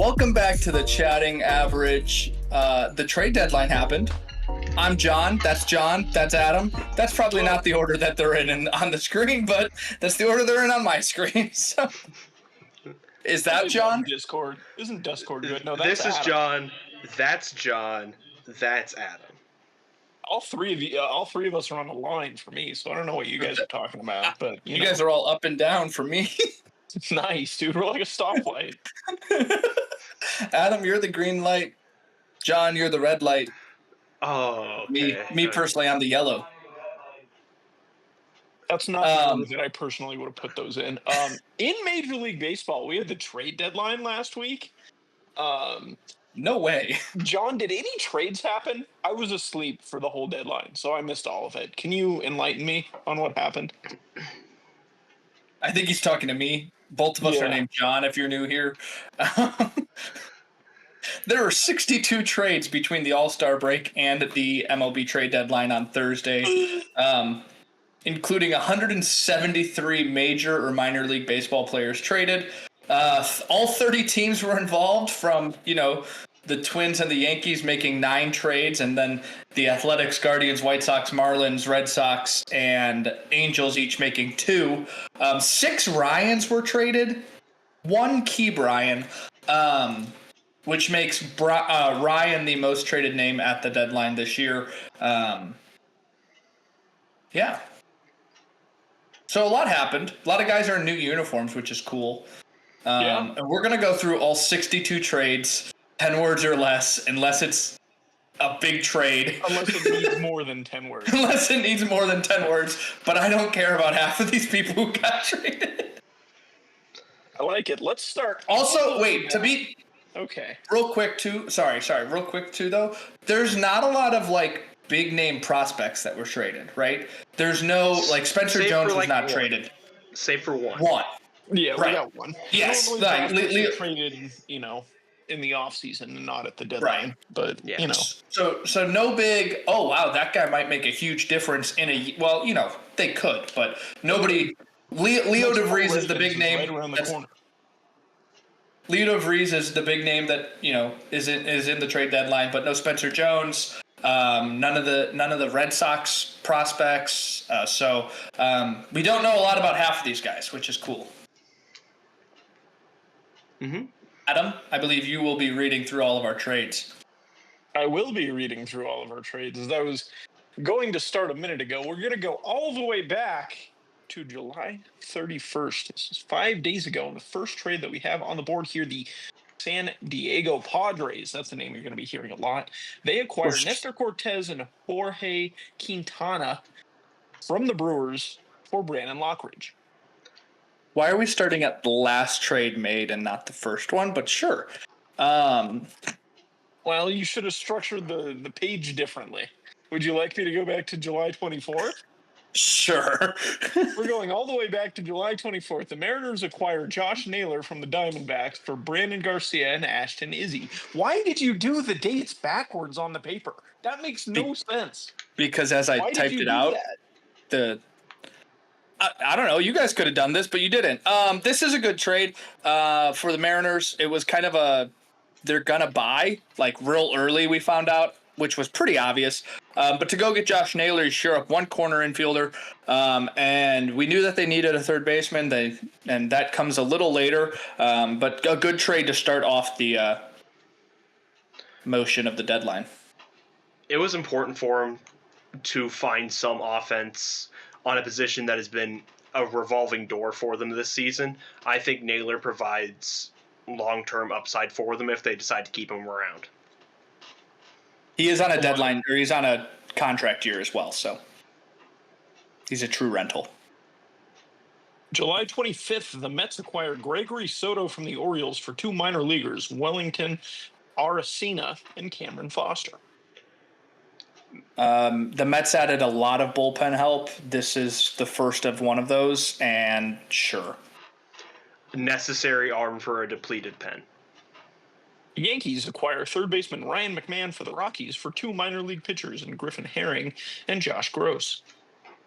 Welcome back to the Chatting Average. The trade deadline happened. I'm John. That's John. That's Adam. That's probably not the order that they're in on the screen, but that's the order they're in on my screen. So, is that John? Discord. Isn't Discord good? No, that's This is Adam. John. That's John. That's Adam. All three of us are on the line for me, so I don't know what you guys are talking about. But You guys are all up and down for me. nice, dude. We're like a stoplight. Adam, you're the green light. John, you're the red light. Oh, okay. Me personally, I'm the yellow. That's not the order that I personally would have put those in. In Major League Baseball, we had the trade deadline last week. No way. John, did any trades happen? I was asleep for the whole deadline, so I missed all of it. Can you enlighten me on what happened? I think he's talking to me. Both of us are named John, if you're new here. There were 62 trades between the All-Star break and the MLB trade deadline on Thursday, including 173 major or minor league baseball players traded. All 30 teams were involved, from, the Twins and the Yankees making 9 trades, and then the Athletics, Guardians, White Sox, Marlins, Red Sox, and Angels each making 2. 6 Ryans were traded, 1 Key Bryan, which makes Ryan the most traded name at the deadline this year. Yeah. So a lot happened. A lot of guys are in new uniforms, which is cool. And we're going to go through all 62 trades, 10 words or less, unless it's a big trade. Unless it needs more than 10 words. Unless it needs more than 10 words. But I don't care about half of these people who got traded. I like it. Let's start. Also, wait, to be... Okay. Real quick, too, though, there's not a lot of, big name prospects that were traded, right? There's no, Spencer Jones was not traded. Save for one. Yeah, right. We got one. Yes. Normally traded, in the offseason and not at the deadline. Right. But, So no big, oh, wow, that guy might make a huge difference in they could, but nobody... Leo DeVries is the big name. Right around the corner. Leo DeVries is the big name that is in the trade deadline, but no Spencer Jones, none of the Red Sox prospects. So we don't know a lot about half of these guys, which is cool. Mm-hmm. Adam, I believe you will be reading through all of our trades. I will be reading through all of our trades. As I was going to start a minute ago, we're going to go all the way back to July 31st. This is 5 days ago. And the first trade that we have on the board here, the San Diego Padres. That's the name you're going to be hearing a lot. They acquired Nestor Cortez and Jorge Quintana from the Brewers for Brandon Lockridge. Why are we starting at the last trade made and not the first one? But sure. Well, you should have structured the page differently. Would you like me to go back to July 24th? Sure. We're going all the way back to July 24th. The Mariners acquired Josh Naylor from the Diamondbacks for Brandon Garcia and Ashton Izzy. Why did you do the dates backwards on the paper? That makes no sense. Because as I typed it out, I don't know. You guys could have done this, but you didn't. This is a good trade for the Mariners. It was kind of they're gonna buy real early. We found out, which was pretty obvious. But to go get Josh Naylor, you sure up one corner infielder. And we knew that they needed a third baseman, and that comes a little later. But a good trade to start off the motion of the deadline. It was important for him to find some offense on a position that has been a revolving door for them this season. I think Naylor provides long-term upside for them if they decide to keep him around. He is on a deadline, or he's on a contract year as well, so he's a true rental. July 25th, the Mets acquired Gregory Soto from the Orioles for 2 minor leaguers, Wellington Aracena and Cameron Foster. The Mets added a lot of bullpen help. This is the first of one of those, and sure. Necessary arm for a depleted pen. The Yankees acquire third baseman Ryan McMahon for the Rockies for 2 minor league pitchers in Griffin Herring and Josh Gross.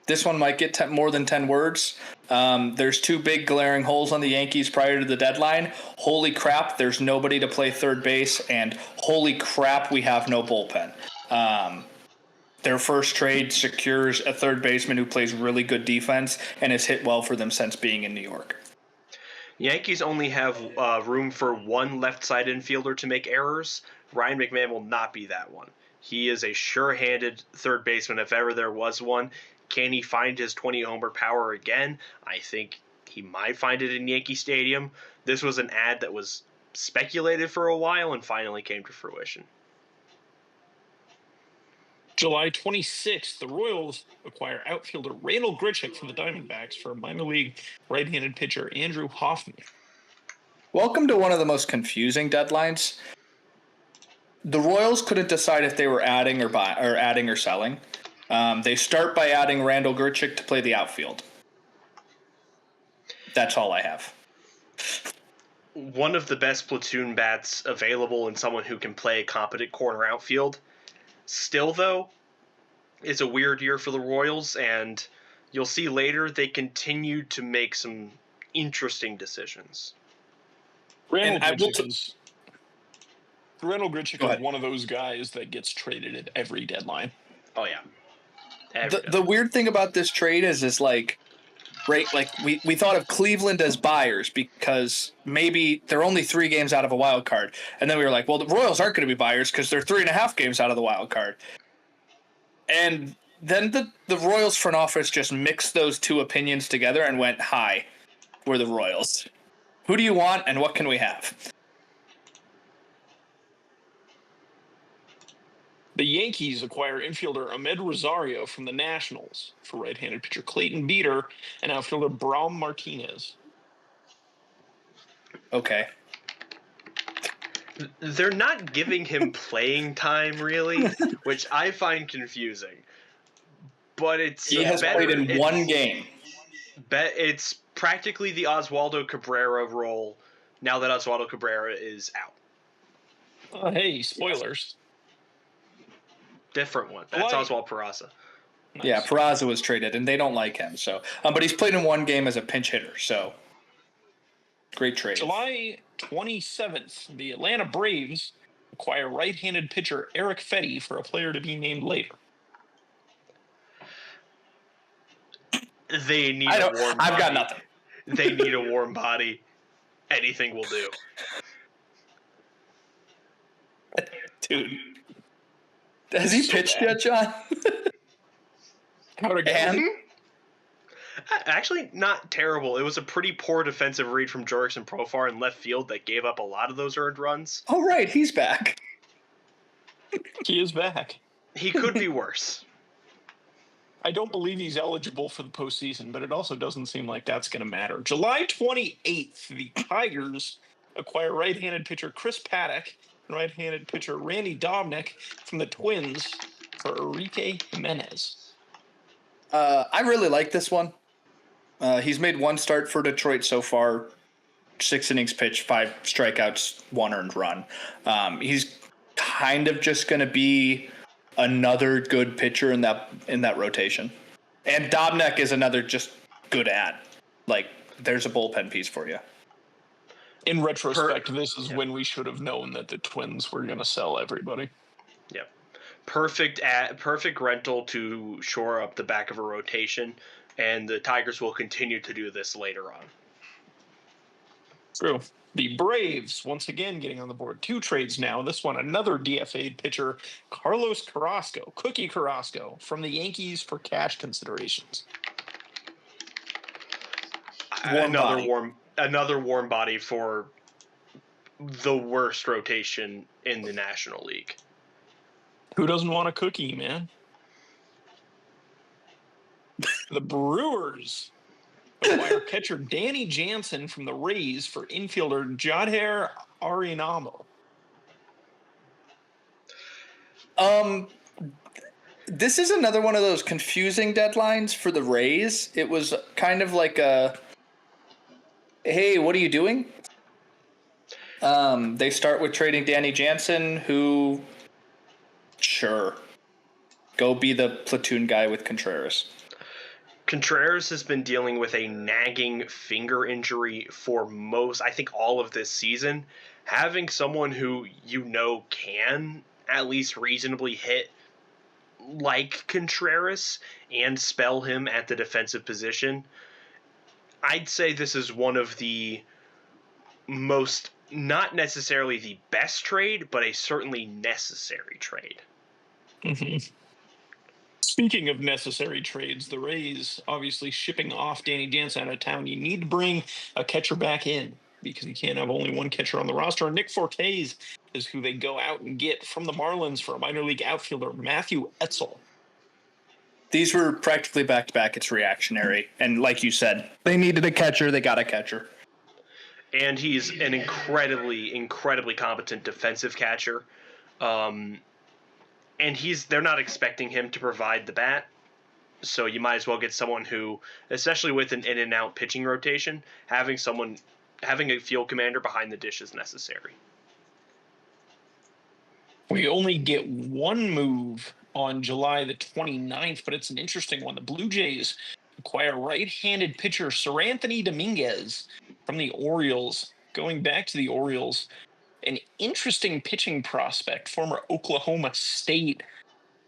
This one might get more than 10 words. There's two big glaring holes on the Yankees prior to the deadline. Holy crap, there's nobody to play third base, and holy crap, we have no bullpen. Their first trade secures a third baseman who plays really good defense and has hit well for them since being in New York. Yankees only have room for one left side infielder to make errors. Ryan McMahon will not be that one. He is a sure-handed third baseman if ever there was one. Can he find his 20-homer power again? I think he might find it in Yankee Stadium. This was an ad that was speculated for a while and finally came to fruition. July 26th, the Royals acquire outfielder Randall Grichuk from the Diamondbacks for minor league right-handed pitcher Andrew Hoffman. Welcome to one of the most confusing deadlines. The Royals couldn't decide if they were adding or selling. They start by adding Randall Grichuk to play the outfield. That's all I have. One of the best platoon bats available and someone who can play competent corner outfield. Still, though, it's a weird year for the Royals, and you'll see later they continue to make some interesting decisions. Randall Grichuk is one of those guys that gets traded at every deadline. Oh, yeah. The weird thing about this trade is like, right, like we thought of Cleveland as buyers because maybe they're only 3 games out of a wild card. And then we were like, well, the Royals aren't going to be buyers because they're 3.5 games out of the wild card. And then the Royals front office just mixed those two opinions together and went, hi, we're the Royals. Who do you want and what can we have? The Yankees acquire infielder Ahmed Rosario from the Nationals for right-handed pitcher Clayton Beeter and outfielder Braum Martinez. Okay. They're not giving him playing time, really, which I find confusing. But he has played in 1 game. It's practically the Oswaldo Cabrera role now that Oswaldo Cabrera is out. Hey, spoilers. Different one. That's Oswald Peraza. Nice. Yeah, Peraza was traded, and they don't like him. So, but he's played in 1 game as a pinch hitter. So, great trade. July 27th, the Atlanta Braves acquire right-handed pitcher Eric Fetty for a player to be named later. They need a warm body. I've got nothing. They need a warm body. Anything will do. Dude. Has he pitched yet, John? Actually, not terrible. It was a pretty poor defensive read from Jurickson Profar in left field that gave up a lot of those earned runs. Oh, right. He's back. He is back. He could be worse. I don't believe he's eligible for the postseason, but it also doesn't seem like that's going to matter. July 28th, the Tigers acquire right-handed pitcher Chris Paddock and right-handed pitcher Randy Dobnak from the Twins for Enrique Jimenez. I really like this one. He's made 1 start for Detroit so far, 6 innings pitched, 5 strikeouts, 1 earned run. He's kind of just going to be another good pitcher in that rotation. And Dobnak is another just good ad. Like, there's a bullpen piece for you. In retrospect, this is when we should have known that the Twins were going to sell everybody. Yep. Perfect rental to shore up the back of a rotation, and the Tigers will continue to do this later on. True. The Braves, once again, getting on the board. 2 trades now. This one, another DFA'd pitcher, Carlos Carrasco, Cookie Carrasco, from the Yankees for cash considerations. Another warm body for the worst rotation in the National League. Who doesn't want a cookie, man? The Brewers acquire catcher Danny Jansen from the Rays for infielder Jadher Arinamo. This is another one of those confusing deadlines for the Rays. It was kind of like a, hey, what are you doing? They start with trading Danny Jansen, who, sure, go be the platoon guy with Contreras. Contreras has been dealing with a nagging finger injury for I think all of this season. Having someone who can at least reasonably hit like Contreras and spell him at the defensive position, I'd say this is one of the most, not necessarily the best trade, but a certainly necessary trade. Mm-hmm. Speaking of necessary trades, the Rays obviously shipping off Danny Jansen out of town. You need to bring a catcher back in because you can't have only one catcher on the roster. And Nick Fortes is who they go out and get from the Marlins for a minor league outfielder, Matthew Etzel. These were practically back-to-back. It's reactionary. And like you said, they needed a catcher. They got a catcher. And he's an incredibly, incredibly competent defensive catcher. And they're not expecting him to provide the bat. So you might as well get someone who, especially with an in and out pitching rotation, having a field commander behind the dish is necessary. We only get one move on July the 29th, but it's an interesting one. The Blue Jays acquire right-handed pitcher Seranthony Dominguez from the Orioles. Going back to the Orioles, an interesting pitching prospect, former Oklahoma State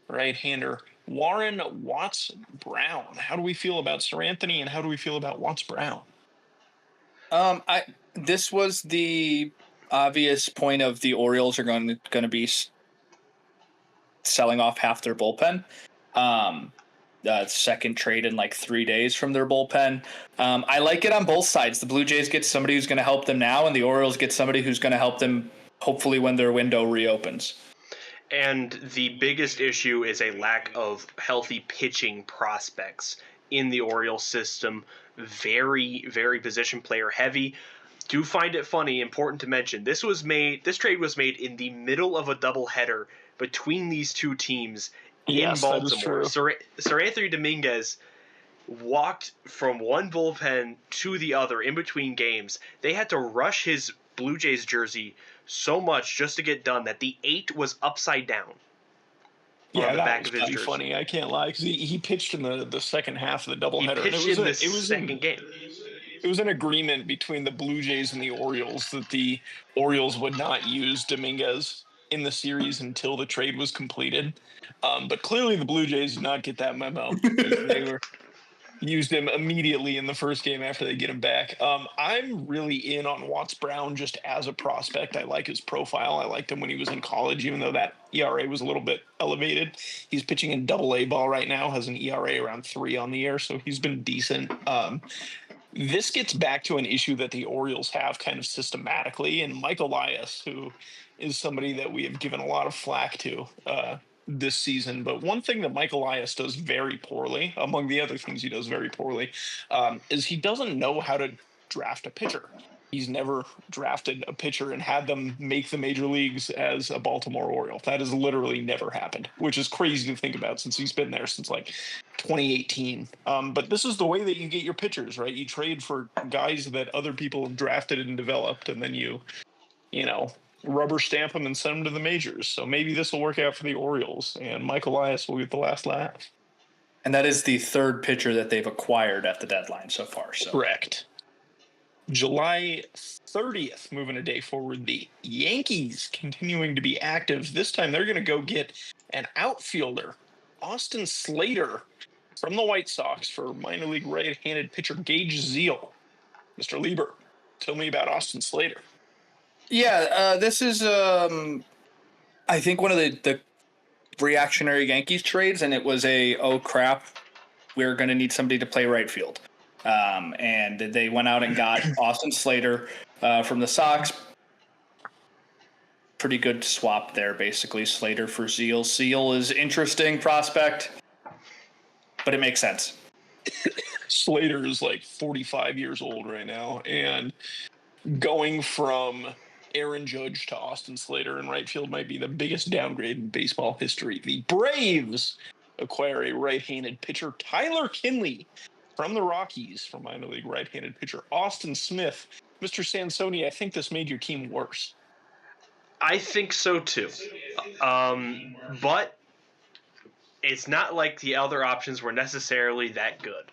right-hander Warren Watts Brown. How do we feel about Seranthony, and how do we feel about Watts Brown? This was the obvious point of the Orioles are going to be selling off half their bullpen. Second trade in like 3 days from their bullpen. I like it on both sides. The Blue Jays get somebody who's going to help them now, and the Orioles get somebody who's going to help them hopefully when their window reopens. And the biggest issue is a lack of healthy pitching prospects in the Orioles system. Very, very position player heavy. Do find it funny, important to mention, this trade was made in the middle of a doubleheader between these two teams in Baltimore. Seranthony Dominguez walked from one bullpen to the other in between games. They had to rush his Blue Jays jersey so much just to get done that the 8 was upside down. Yeah, that was pretty funny. I can't lie, because he pitched in the second half of the doubleheader. He pitched in the second game. It was an agreement between the Blue Jays and the Orioles that the Orioles would not use Dominguez in the series until the trade was completed. But clearly the Blue Jays did not get that memo. They used him immediately in the first game after they get him back. I'm really in on Watts Brown just as a prospect. I like his profile. I liked him when he was in college, even though that ERA was a little bit elevated. He's pitching in Double-A ball right now, has an ERA around 3 on the year, so he's been decent. This gets back to an issue that the Orioles have kind of systematically, and Mike Elias, who is somebody that we have given a lot of flack to this season. But one thing that Mike Elias does very poorly, among the other things he does very poorly, is he doesn't know how to draft a pitcher. He's never drafted a pitcher and had them make the major leagues as a Baltimore Oriole. That has literally never happened, which is crazy to think about since he's been there since like 2018. But this is the way that you get your pitchers, right? You trade for guys that other people have drafted and developed, and then you rubber stamp them and send them to the majors. So maybe this will work out for the Orioles, and Mike Elias will get the last laugh. And that is the third pitcher that they've acquired at the deadline so far. So. Correct. July 30th, moving a day forward, the Yankees continuing to be active. This time they're going to go get an outfielder, Austin Slater, from the White Sox for minor league right-handed pitcher Gage Zeal. Mr. Lieber, tell me about Austin Slater. Yeah, this is, I think, one of the reactionary Yankees trades, and it was oh crap, we're going to need somebody to play right field. And they went out and got Austin Slater from the Sox. Pretty good swap there, basically. Slater for Zeal. Zeal is interesting prospect, but it makes sense. Slater is like 45 years old right now, and going from Aaron Judge to Austin Slater in right field might be the biggest downgrade in baseball history. The Braves acquire a right-handed pitcher, Tyler Kinley, from the Rockies for minor league right-handed pitcher Austin Smith. Mr. Sansoni, I think this made your team worse. I think so too. But it's not like the other options were necessarily that good.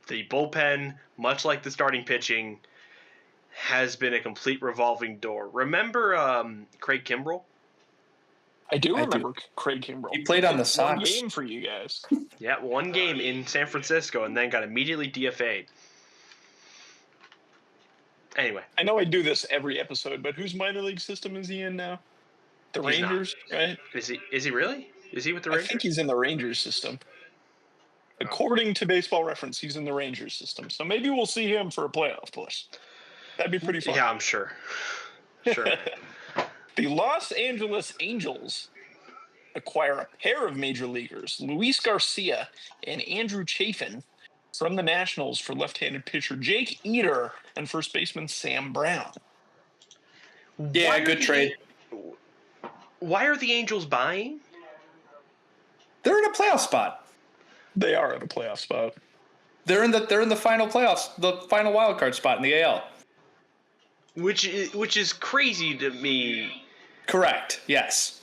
The bullpen, much like the starting pitching, has been a complete revolving door. Remember Craig Kimbrell? I do I do. remember Craig Kimbrell. He played on the One Sox. game for you guys. Yeah, one game in San Francisco and then got immediately DFA'd. Anyway. I know I do this every episode, but whose minor league system is he in now? The He's not. Rangers, right? Is he really? Is he with the I Rangers? think he's in the Rangers system. According to Baseball Reference, he's in the Rangers system. So maybe we'll see him for a playoff push. That'd be pretty fun. Yeah, I'm sure. Sure. The Los Angeles Angels acquire a pair of major leaguers, Luis Garcia and Andrew Chafin, from the Nationals for left-handed pitcher Jake Eder and first baseman Sam Brown. Yeah, good trade. Why are the Angels buying? They're in a playoff spot. They are at a playoff spot. They're in the final playoffs, the final wild card spot in the AL. Which is crazy to me. Correct. Yes.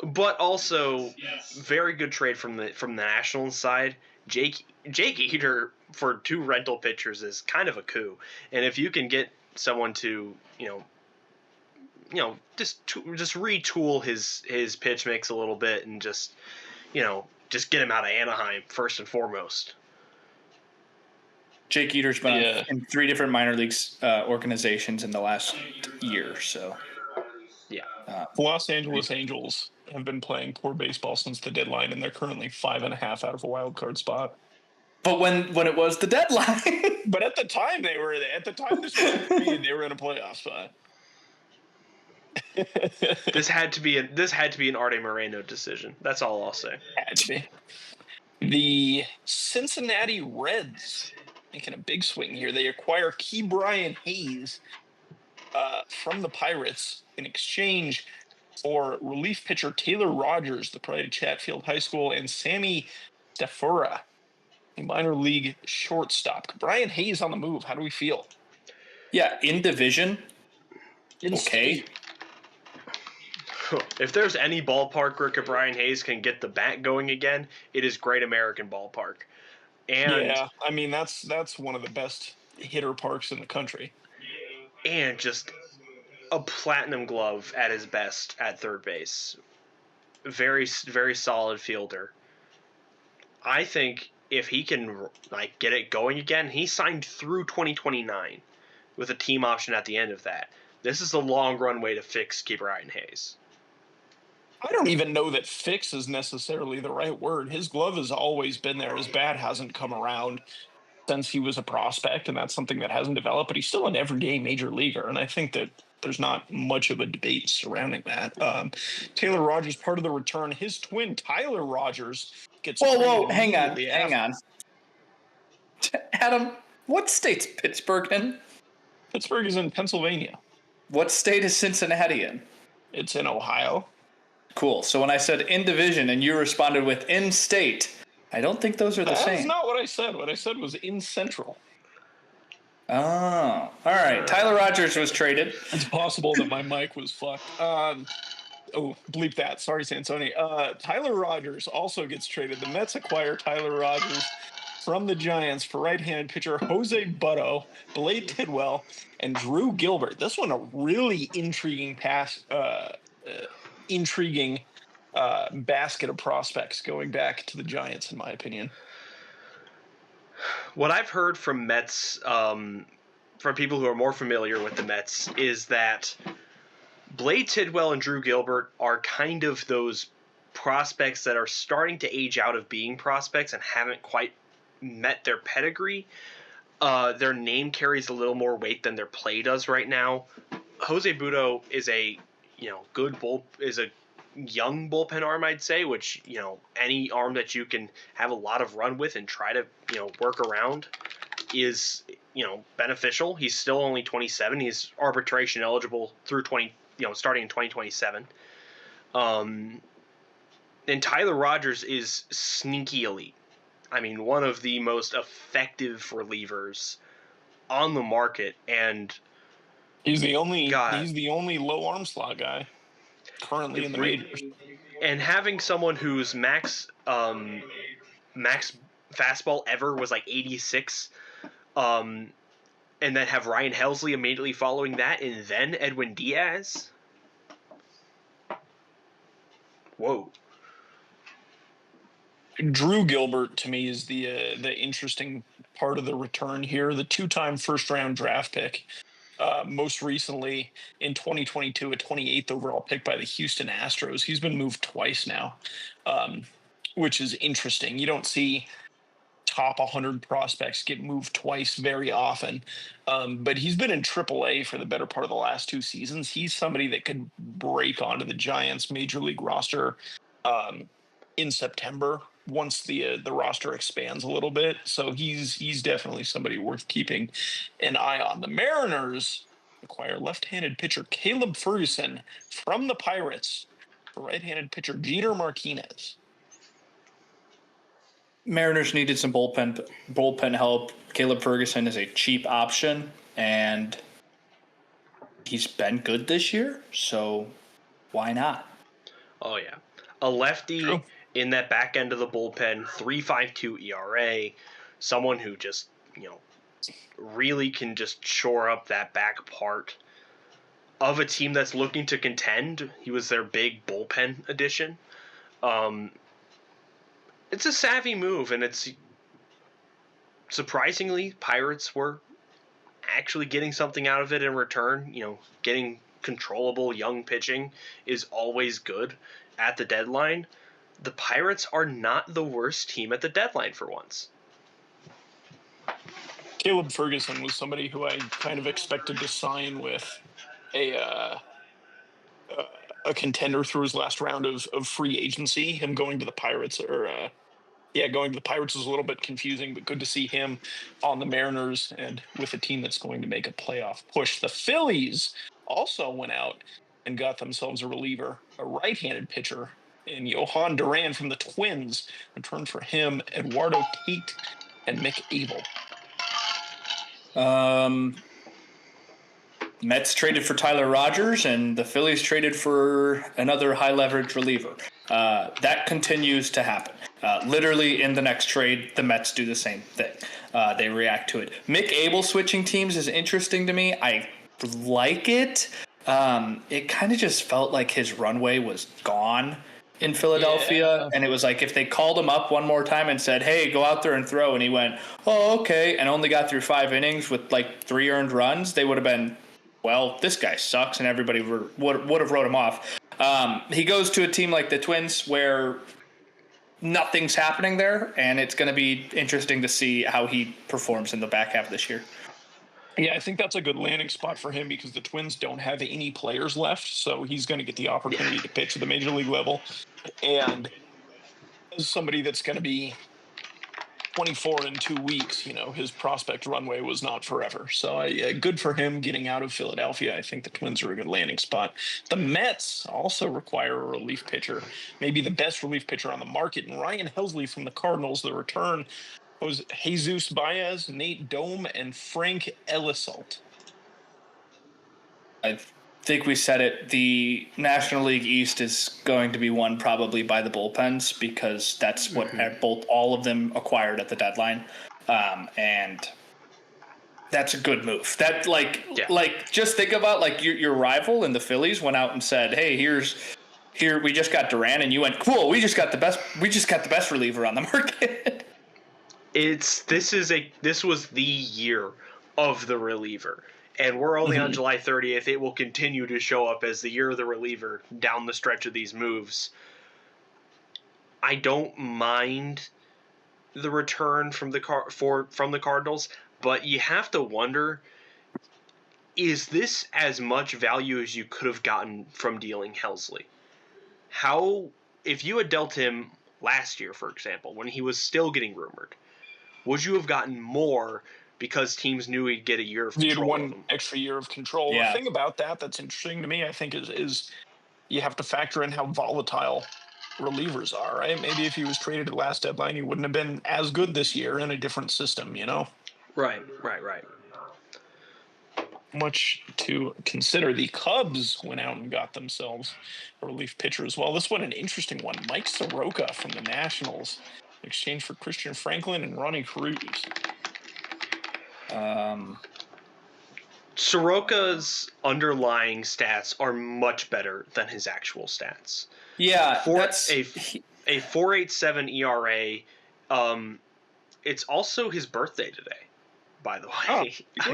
But also, very good trade from the Nationals side. Jake Eder for 2 rental pitchers is kind of a coup. And if you can get someone to just retool his pitch mix a little bit and just get him out of Anaheim first and foremost. Jake Eder's been in 3 different minor leagues organizations in the last year. So. Yeah. The Los Angeles Angels have been playing poor baseball since the deadline, and they're currently 5.5 out of a wild card spot. But when it was the deadline, but at the time they were this was made, they were in a playoff spot. This had to be an Arte Moreno decision. That's all I'll say. Had to be. The Cincinnati Reds making a big swing here. They acquire Ke'Bryan Hayes from the Pirates in exchange for relief pitcher Taylor Rogers, the pride of Chatfield High School, and Sammy Stafura, a minor league shortstop. Brian Hayes on the move. How do we feel? Yeah, in division. In okay. state. If there's any ballpark where Brian Hayes can get the bat going again, it is Great American Ballpark. And yeah, I mean that's one of the best hitter parks in the country. And just a platinum glove at his best at third base. Very, very solid fielder. I think if he can get it going again, he signed through 2029 with a team option at the end of that. This is a long runway to fix Ke'Bryan Hayes. I don't even know that fix is necessarily the right word. His glove has always been there. His bat hasn't come around since he was a prospect, and that's something that hasn't developed, but he's still an everyday major leaguer, and I think that there's not much of a debate surrounding that. Taylor Rogers, part of the return. His twin, Tyler Rogers, gets... Whoa, hang on. Adam, what state's Pittsburgh in? Pittsburgh is in Pennsylvania. What state is Cincinnati in? It's in Ohio. Cool. So when I said in division and you responded with in state, I don't think those are the same. That's not what I said. What I said was in central. Oh, all right. Tyler Rogers was traded. It's possible that my mic was fucked. Bleep that. Sorry, Sansoni. Tyler Rogers also gets traded. The Mets acquire Tyler Rogers from the Giants for right-handed pitcher Jose Butto, Blade Tidwell, and Drew Gilbert. This one a really intriguing basket of prospects going back to the Giants, in my opinion. What I've heard from Mets, from people who are more familiar with the Mets, is that Blade Tidwell and Drew Gilbert are kind of those prospects that are starting to age out of being prospects and haven't quite met their pedigree. Their name carries a little more weight than their play does right now. Jose Butto is a young bullpen arm, I'd say, which, any arm that you can have a lot of run with and try to, work around is, beneficial. He's still only 27. He's arbitration eligible through starting in 2027. And Tyler Rogers is sneaky elite. I mean, one of the most effective relievers on the market, and he's the only low arm slot guy currently in the majors. And having someone whose max fastball ever was like 86. And then have Ryan Helsley immediately following that, and then Edwin Diaz. Whoa. Drew Gilbert, to me, is the interesting part of the return here. The 2-time first-round draft pick. Most recently in 2022, a 28th overall pick by the Houston Astros. He's been moved twice now, which is interesting. You don't see top 100 prospects get moved twice very often, but he's been in AAA for the better part of the last 2 seasons. He's somebody that could break onto the Giants' major league roster in September once the roster expands a little bit. So he's definitely somebody worth keeping an eye on. The Mariners acquire left-handed pitcher Caleb Ferguson from the Pirates for right-handed pitcher Jeter Martinez. Mariners needed some bullpen help. Caleb Ferguson is a cheap option, and he's been good this year, so why not? Oh, yeah. A lefty True. in that back end of the bullpen, 3.52 ERA, someone who just, really can just shore up that back part of a team that's looking to contend. He was their big bullpen addition. It's a savvy move, and it's surprisingly, Pirates were actually getting something out of it in return. Getting controllable young pitching is always good at the deadline. The Pirates are not the worst team at the deadline for once. Caleb Ferguson was somebody who I kind of expected to sign with a contender through his last round of free agency. Him going to the Pirates going to the Pirates was a little bit confusing, but good to see him on the Mariners and with a team that's going to make a playoff push. The Phillies also went out and got themselves a reliever, a right-handed pitcher, in Johan Duran from the Twins. Returned for him, Eduardo Tate and Mick Abel. Mets traded for Tyler Rogers, and the Phillies traded for another high-leverage reliever. That continues to happen. Literally in the next trade, the Mets do the same thing. They react to it. Mick Abel switching teams is interesting to me. I like it. It kind of just felt like his runway was gone in Philadelphia, and it was like if they called him up one more time and said, hey, go out there and throw, and he went, oh, okay, and only got through 5 innings with like 3 earned runs, they would have been, well, this guy sucks, and everybody would have wrote him off. He goes to a team like the Twins where nothing's happening there, and it's going to be interesting to see how he performs in the back half of this year. Yeah, I think that's a good landing spot for him because the Twins don't have any players left, so he's going to get the opportunity to pitch at the major league level. And as somebody that's going to be 24 in 2 weeks, his prospect runway was not forever. So good for him getting out of Philadelphia. I think the Twins are a good landing spot. The Mets also require a relief pitcher, maybe the best relief pitcher on the market, and Ryan Helsley from the Cardinals. The return was Jesus Baez, Nate Dome, and Frank Elisalt. I think we said it. The National League East is going to be won probably by the bullpens because that's what all of them acquired at the deadline, and that's a good move. That just think about your rival in the Phillies went out and said, "Hey, here we just got Duran," and you went, "Cool, we just got the best reliever on the market." This was the year of the reliever. And we're only on July 30th. It will continue to show up as the year of the reliever down the stretch of these moves. I don't mind the return from the Cardinals, but you have to wonder, is this as much value as you could have gotten from dealing Helsley? If you had dealt him last year, for example, when he was still getting rumored, would you have gotten more because teams knew he'd get a year of control? You had one extra year of control. Yeah. The thing about that's interesting to me, I think, is you have to factor in how volatile relievers are, right? Maybe if he was traded at last deadline, he wouldn't have been as good this year in a different system, Right. Much to consider. The Cubs went out and got themselves a relief pitcher as well. This one, an interesting one. Mike Soroka from the Nationals in exchange for Christian Franklin and Ronnie Cruz. Soroka's underlying stats are much better than his actual stats. Yeah, For that's a 4.87 ERA. It's also his birthday today, by the way. Oh,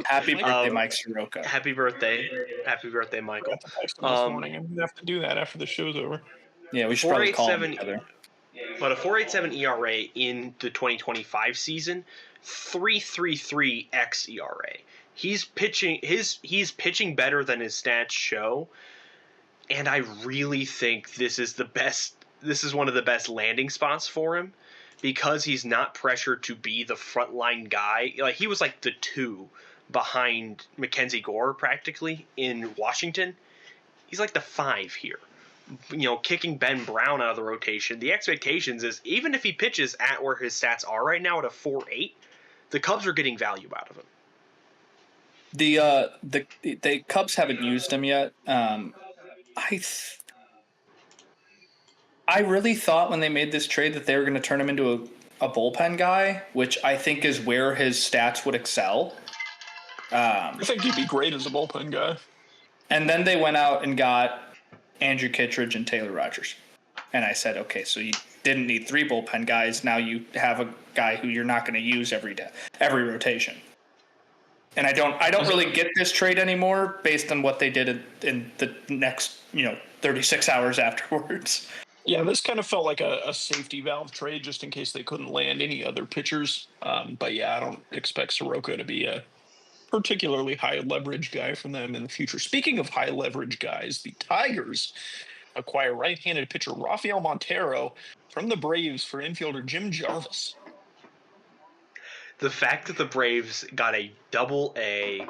happy birthday, Mike Soroka. Happy birthday, Michael. I text him this morning. I'm gonna have to do that after the show's over. Yeah, we should probably call him together. But a 4.87 ERA in the 2025 season, 3.33 xERA. He's pitching better than his stats show, and I really think this is one of the best landing spots for him because he's not pressured to be the frontline guy. Like, he was like the 2 behind Mackenzie Gore practically in Washington. He's like the 5 here. Kicking Ben Brown out of the rotation. The expectations is even if he pitches at where his stats are right now at a 4.8, the Cubs are getting value out of him. The Cubs haven't used him yet. I really thought when they made this trade that they were going to turn him into a bullpen guy, which I think is where his stats would excel. I think he'd be great as a bullpen guy. And then they went out and got Andrew Kittredge and Taylor Rogers. And I said, okay, so you didn't need 3 bullpen guys. Now you have a guy who you're not going to use every rotation. And I don't really get this trade anymore based on what they did in the next 36 hours afterwards. Yeah, this kind of felt like a safety valve trade just in case they couldn't land any other pitchers. But yeah, I don't expect Soroka to be a particularly high leverage guy from them in the future. Speaking of high leverage guys, the Tigers acquire right-handed pitcher Rafael Montero from the Braves for infielder Jim Jarvis. The fact that the Braves got a Double-A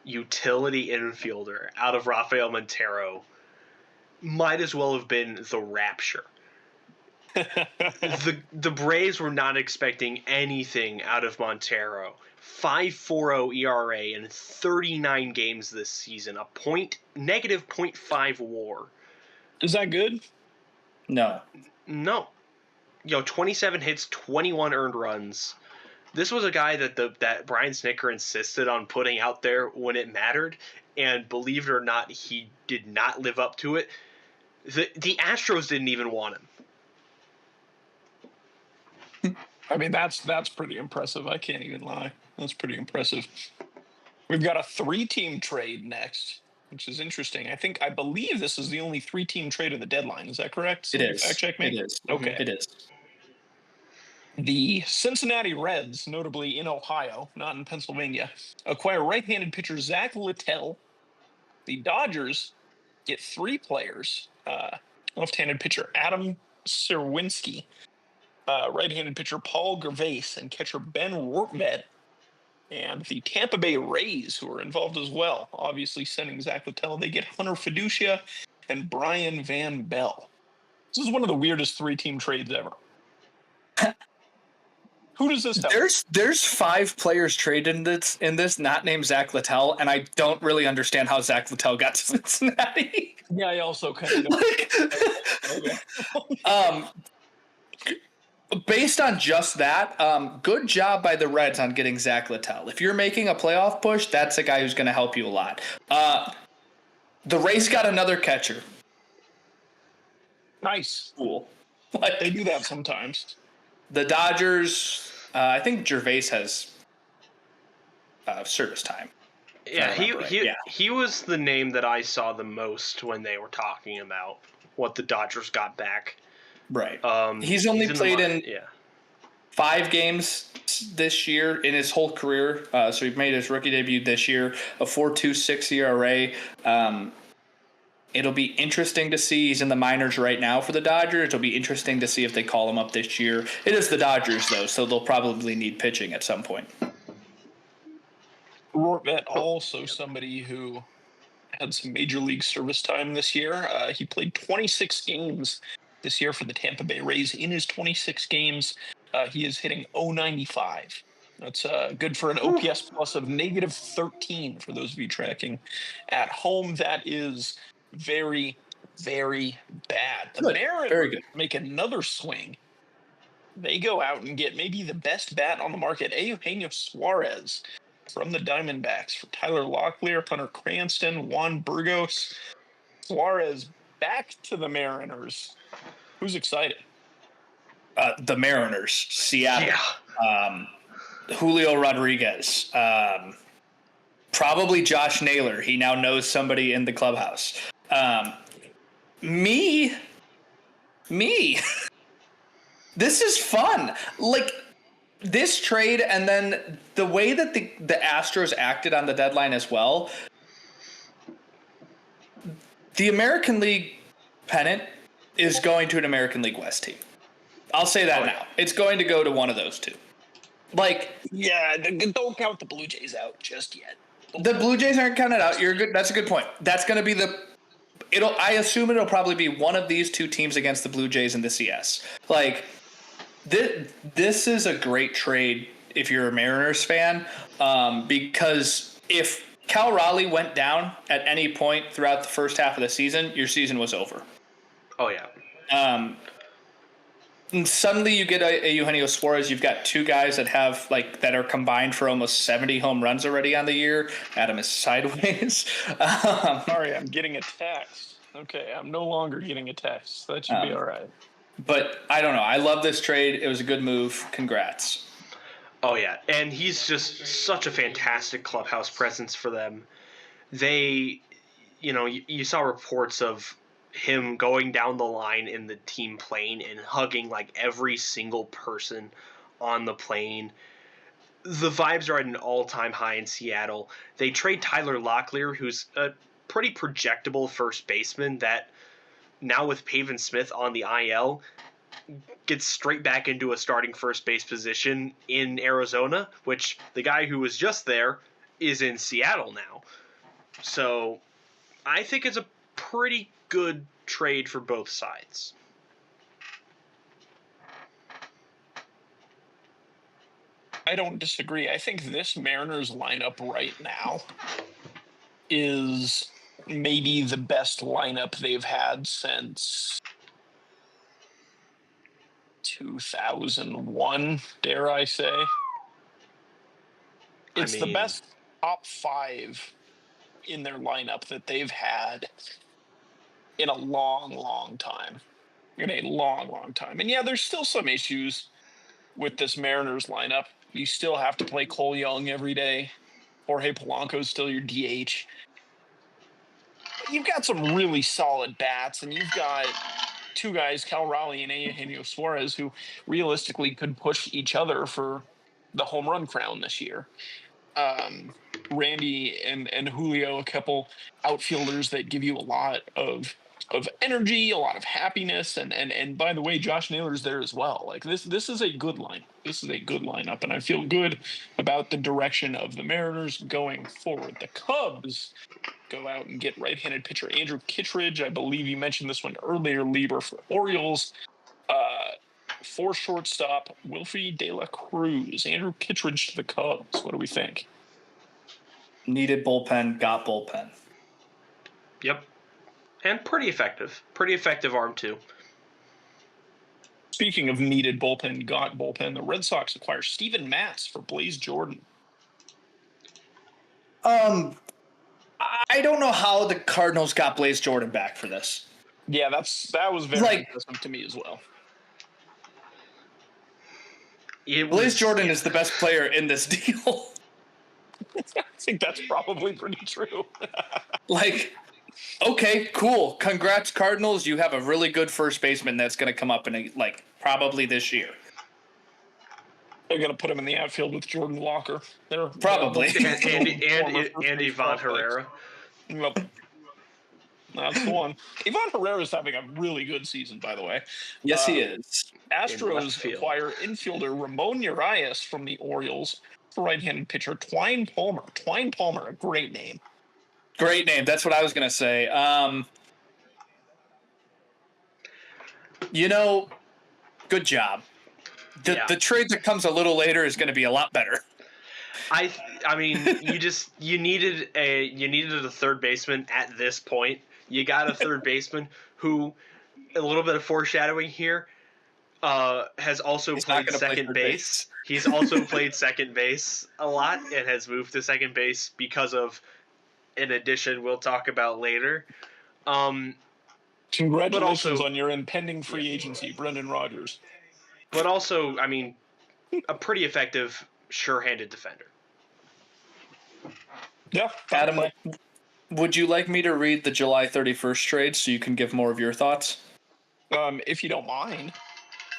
utility infielder out of Rafael Montero might as well have been the rapture. The Braves were not expecting anything out of Montero. 5.40 ERA in 39 games this season, a negative .5 WAR. Is that good? No. 27 hits, 21 earned runs. This was a guy that Brian Snitker insisted on putting out there when it mattered, and believe it or not, he did not live up to it. The Astros didn't even want him. I mean, that's pretty impressive. I can't even lie. That's pretty impressive. We've got a 3-team trade next, which is interesting. I believe this is the only 3-team trade of the deadline. Is that correct? It is. Fact check me. It is. Okay. It is. The Cincinnati Reds, notably in Ohio, not in Pennsylvania, acquire right-handed pitcher Zach Littell. The Dodgers get 3 players. Left-handed pitcher Adam Serwinski, right-handed pitcher Paul Gervais, and catcher Ben Rortvedt. And the Tampa Bay Rays, who are involved as well, obviously sending Zach Littell. They get Hunter Fiducia and Brian Van Bell. This is one of the weirdest 3-team trades ever. Who does this help? There's 5 players traded in this not named Zach Littell, and I don't really understand how Zach Littell got to Cincinnati. Yeah, I also kind of based on just that, good job by the Reds on getting Zach Littell. If you're making a playoff push, that's a guy who's going to help you a lot. The Rays got another catcher. Nice. Cool. They do that sometimes. The Dodgers, I think Gervais has service time. Yeah, he was the name that I saw the most when they were talking about what the Dodgers got back. Right. He's only played in 5 games this year in his whole career. So he made his rookie debut this year, a 4.26 ERA. It'll be interesting to see. He's in the minors right now for the Dodgers. It'll be interesting to see if they call him up this year. It is the Dodgers, though, so they'll probably need pitching at some point. Rortvedt, also somebody who had some major league service time this year. He played 26 games this year for the Tampa Bay Rays. In his 26 games, he is hitting .095. That's good for an OPS plus of negative 13 for those of you tracking at home. That is very, very bad. The Mariners make another swing. they go out and get maybe the best bat on the market, Eugenio Suarez from the Diamondbacks for Tyler Locklear, Hunter Cranston, Juan Burgos. Suarez back to the Mariners. Who's excited? The Mariners, Seattle, Yeah. Julio Rodriguez, probably Josh Naylor. He now knows somebody in the clubhouse. Me. This is fun. Like, this trade, and then the way that the Astros acted on the deadline as well. The American League pennant is going to an American League West team. I'll say that now. It's going to go to one of those two. Like, yeah, don't count the Blue Jays out just yet. The Blue Jays aren't counted out. You're good. That's a good point. That's going to be I assume it'll probably be one of these two teams against the Blue Jays in the CS. Like, this is a great trade if you're a Mariners fan, because if Cal Raleigh went down at any point throughout the first half of the season, your season was over. Oh, yeah. And suddenly you get a Eugenio Suarez. You've got two guys that are combined for almost 70 home runs already on the year. Adam is sideways. Sorry, I'm getting a text. Okay, I'm no longer getting a text. That should be all right. But I don't know. I love this trade. It was a good move. Congrats. Oh, yeah. And he's just such a fantastic clubhouse presence for them. They, you saw reports of him going down the line in the team plane and hugging like every single person on the plane. The vibes are at an all-time high in Seattle. They trade Tyler Locklear, who's a pretty projectable first baseman that now with Pavin Smith on the IL gets straight back into a starting first base position in Arizona, which the guy who was just there is in Seattle now. So I think it's a pretty good trade for both sides. I don't disagree. I think this Mariners lineup right now is maybe the best lineup they've had since 2001, dare I say. It's the best top five in their lineup that they've had in a long, long time. In a long, long time. And yeah, there's still some issues with this Mariners lineup. You still have to play Cole Young every day. Jorge Polanco's still your DH. But you've got some really solid bats, and you've got two guys, Cal Raleigh and Eugenio Suarez, who realistically could push each other for the home run crown this year. Randy and Julio, a couple outfielders that give you a lot of energy, a lot of happiness, and by the way, Josh Naylor's there as well. Like this is a good line. This is a good lineup, and I feel good about the direction of the Mariners going forward. The Cubs go out and get right-handed pitcher Andrew Kittredge. I believe you mentioned this one earlier, Lieber for Orioles. For shortstop, Wilfie De La Cruz. Andrew Kittredge to the Cubs. What do we think? Needed bullpen, got bullpen. Yep. And pretty effective. Pretty effective arm, too. Speaking of needed bullpen, got bullpen, the Red Sox acquire Steven Matz for Blaze Jordan. I don't know how the Cardinals got Blaze Jordan back for this. Yeah, that was very impressive to me as well. Blaze Jordan is the best player in this deal. I think that's probably pretty true. Okay, cool. Congrats, Cardinals. You have a really good first baseman that's going to come up in probably this year. They're going to put him in the outfield with Jordan Walker. Probably. And Ivan Herrera. Yep. That's the one. Ivan Herrera is having a really good season, by the way. Yes, he is. Astros acquire infielder Ramon Urias from the Orioles for right-handed pitcher Twine Palmer. Twine Palmer, a great name. Great name. That's what I was going to say. Good job. The trade that comes a little later is going to be a lot better. I mean, you needed a third baseman at this point. You got a third baseman who, a little bit of foreshadowing here, has also He's not played gonna play second third base. base. He's also played second base a lot and has moved to second base because of an addition we'll talk about later. Congratulations also- on your impending free agency, Brendan Rodgers. But also, I mean, a pretty effective, sure-handed defender. Yeah, Adam, would you like me to read the July 31st trade so you can give more of your thoughts? if you don't mind.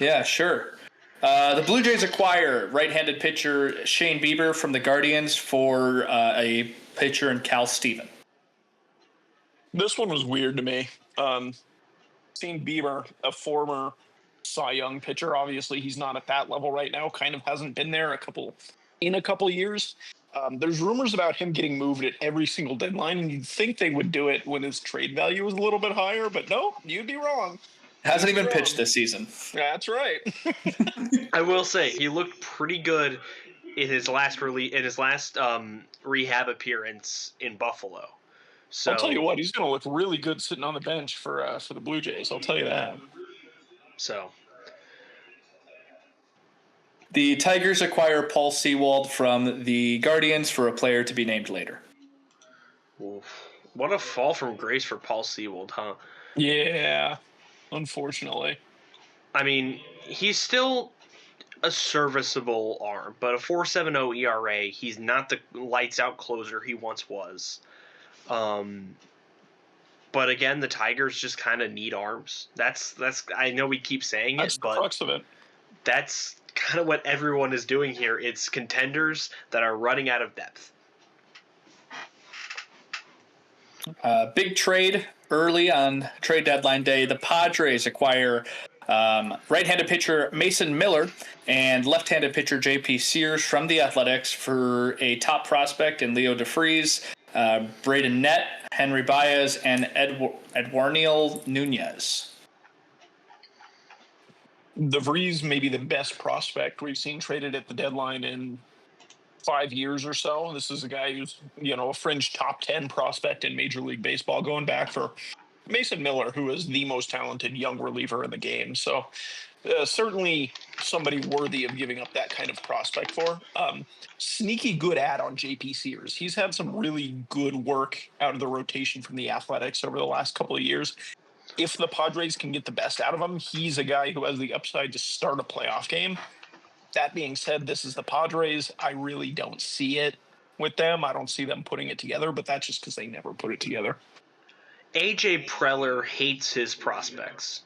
Yeah, sure. The Blue Jays acquire right-handed pitcher Shane Bieber from the Guardians for a pitcher in Cal Steven. This one was weird to me. Seeing Bieber, a former Cy Young pitcher, obviously he's not at that level right now. Kind of hasn't been there in a couple years. There's rumors about him getting moved at every single deadline, and you'd think they would do it when his trade value was a little bit higher, but no, you'd be wrong. Hasn't even pitched this season. That's right. I will say he looked pretty good in his last rehab appearance in Buffalo. So I'll tell you what, he's going to look really good sitting on the bench for the Blue Jays. I'll tell you that. So The Tigers acquire Paul Sewald from the Guardians for a player to be named later. what a fall from grace for Paul Sewald, huh? Yeah, unfortunately. I mean, he's still a serviceable arm, but a 4.70 ERA. He's not the lights-out closer he once was. But again, the Tigers just kind of need arms. That's. I know we keep saying That's it, the but crux of it. that's kind of what everyone is doing here. It's contenders that are running out of depth. Big trade early on trade deadline day. The Padres acquire right-handed pitcher Mason Miller and left-handed pitcher J.P. Sears from the Athletics for a top prospect in Leo DeFries, Braden Nett, Henry Baez, and Edwarniel Nunez. DeVries may be the best prospect we've seen traded at the deadline in 5 years or so. This is a guy who's, a fringe top 10 prospect in Major League Baseball, going back for Mason Miller, who is the most talented young reliever in the game. So certainly somebody worthy of giving up that kind of prospect for. Sneaky good ad on JP Sears. He's had some really good work out of the rotation from the Athletics over the last couple of years. If the Padres can get the best out of him, he's a guy who has the upside to start a playoff game. That being said, this is the Padres. I really don't see it with them. I don't see them putting it together, but that's just because they never put it together. AJ Preller hates his prospects.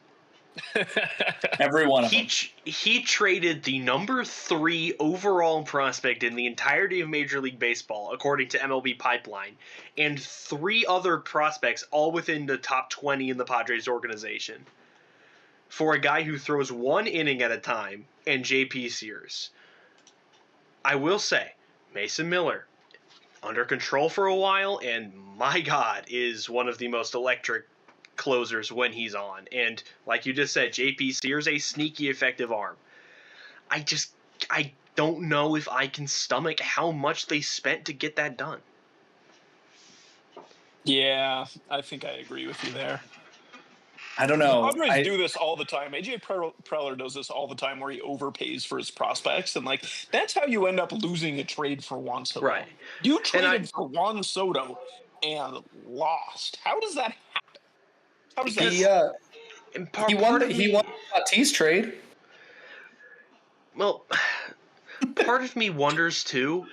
Every one of them. He traded the number 3 overall prospect in the entirety of Major League Baseball, according to MLB Pipeline, and 3 other prospects, all within the top 20 in the Padres organization, for a guy who throws 1 inning at a time, and J.P. Sears. I will say, Mason Miller, under control for a while, and my God, is one of the most electric closers when he's on. And like you just said, J.P. Sears, a sneaky effective arm. I don't know if I can stomach how much they spent to get that done. Yeah, I think I agree with you there. I don't know. The Padres do this all the time. AJ Preller does this all the time, where he overpays for his prospects, and that's how you end up losing a trade for Juan Soto. Right. You traded for Juan Soto and lost. How does that happen? How does that? He won the Tatis trade. Well, part of me wonders too.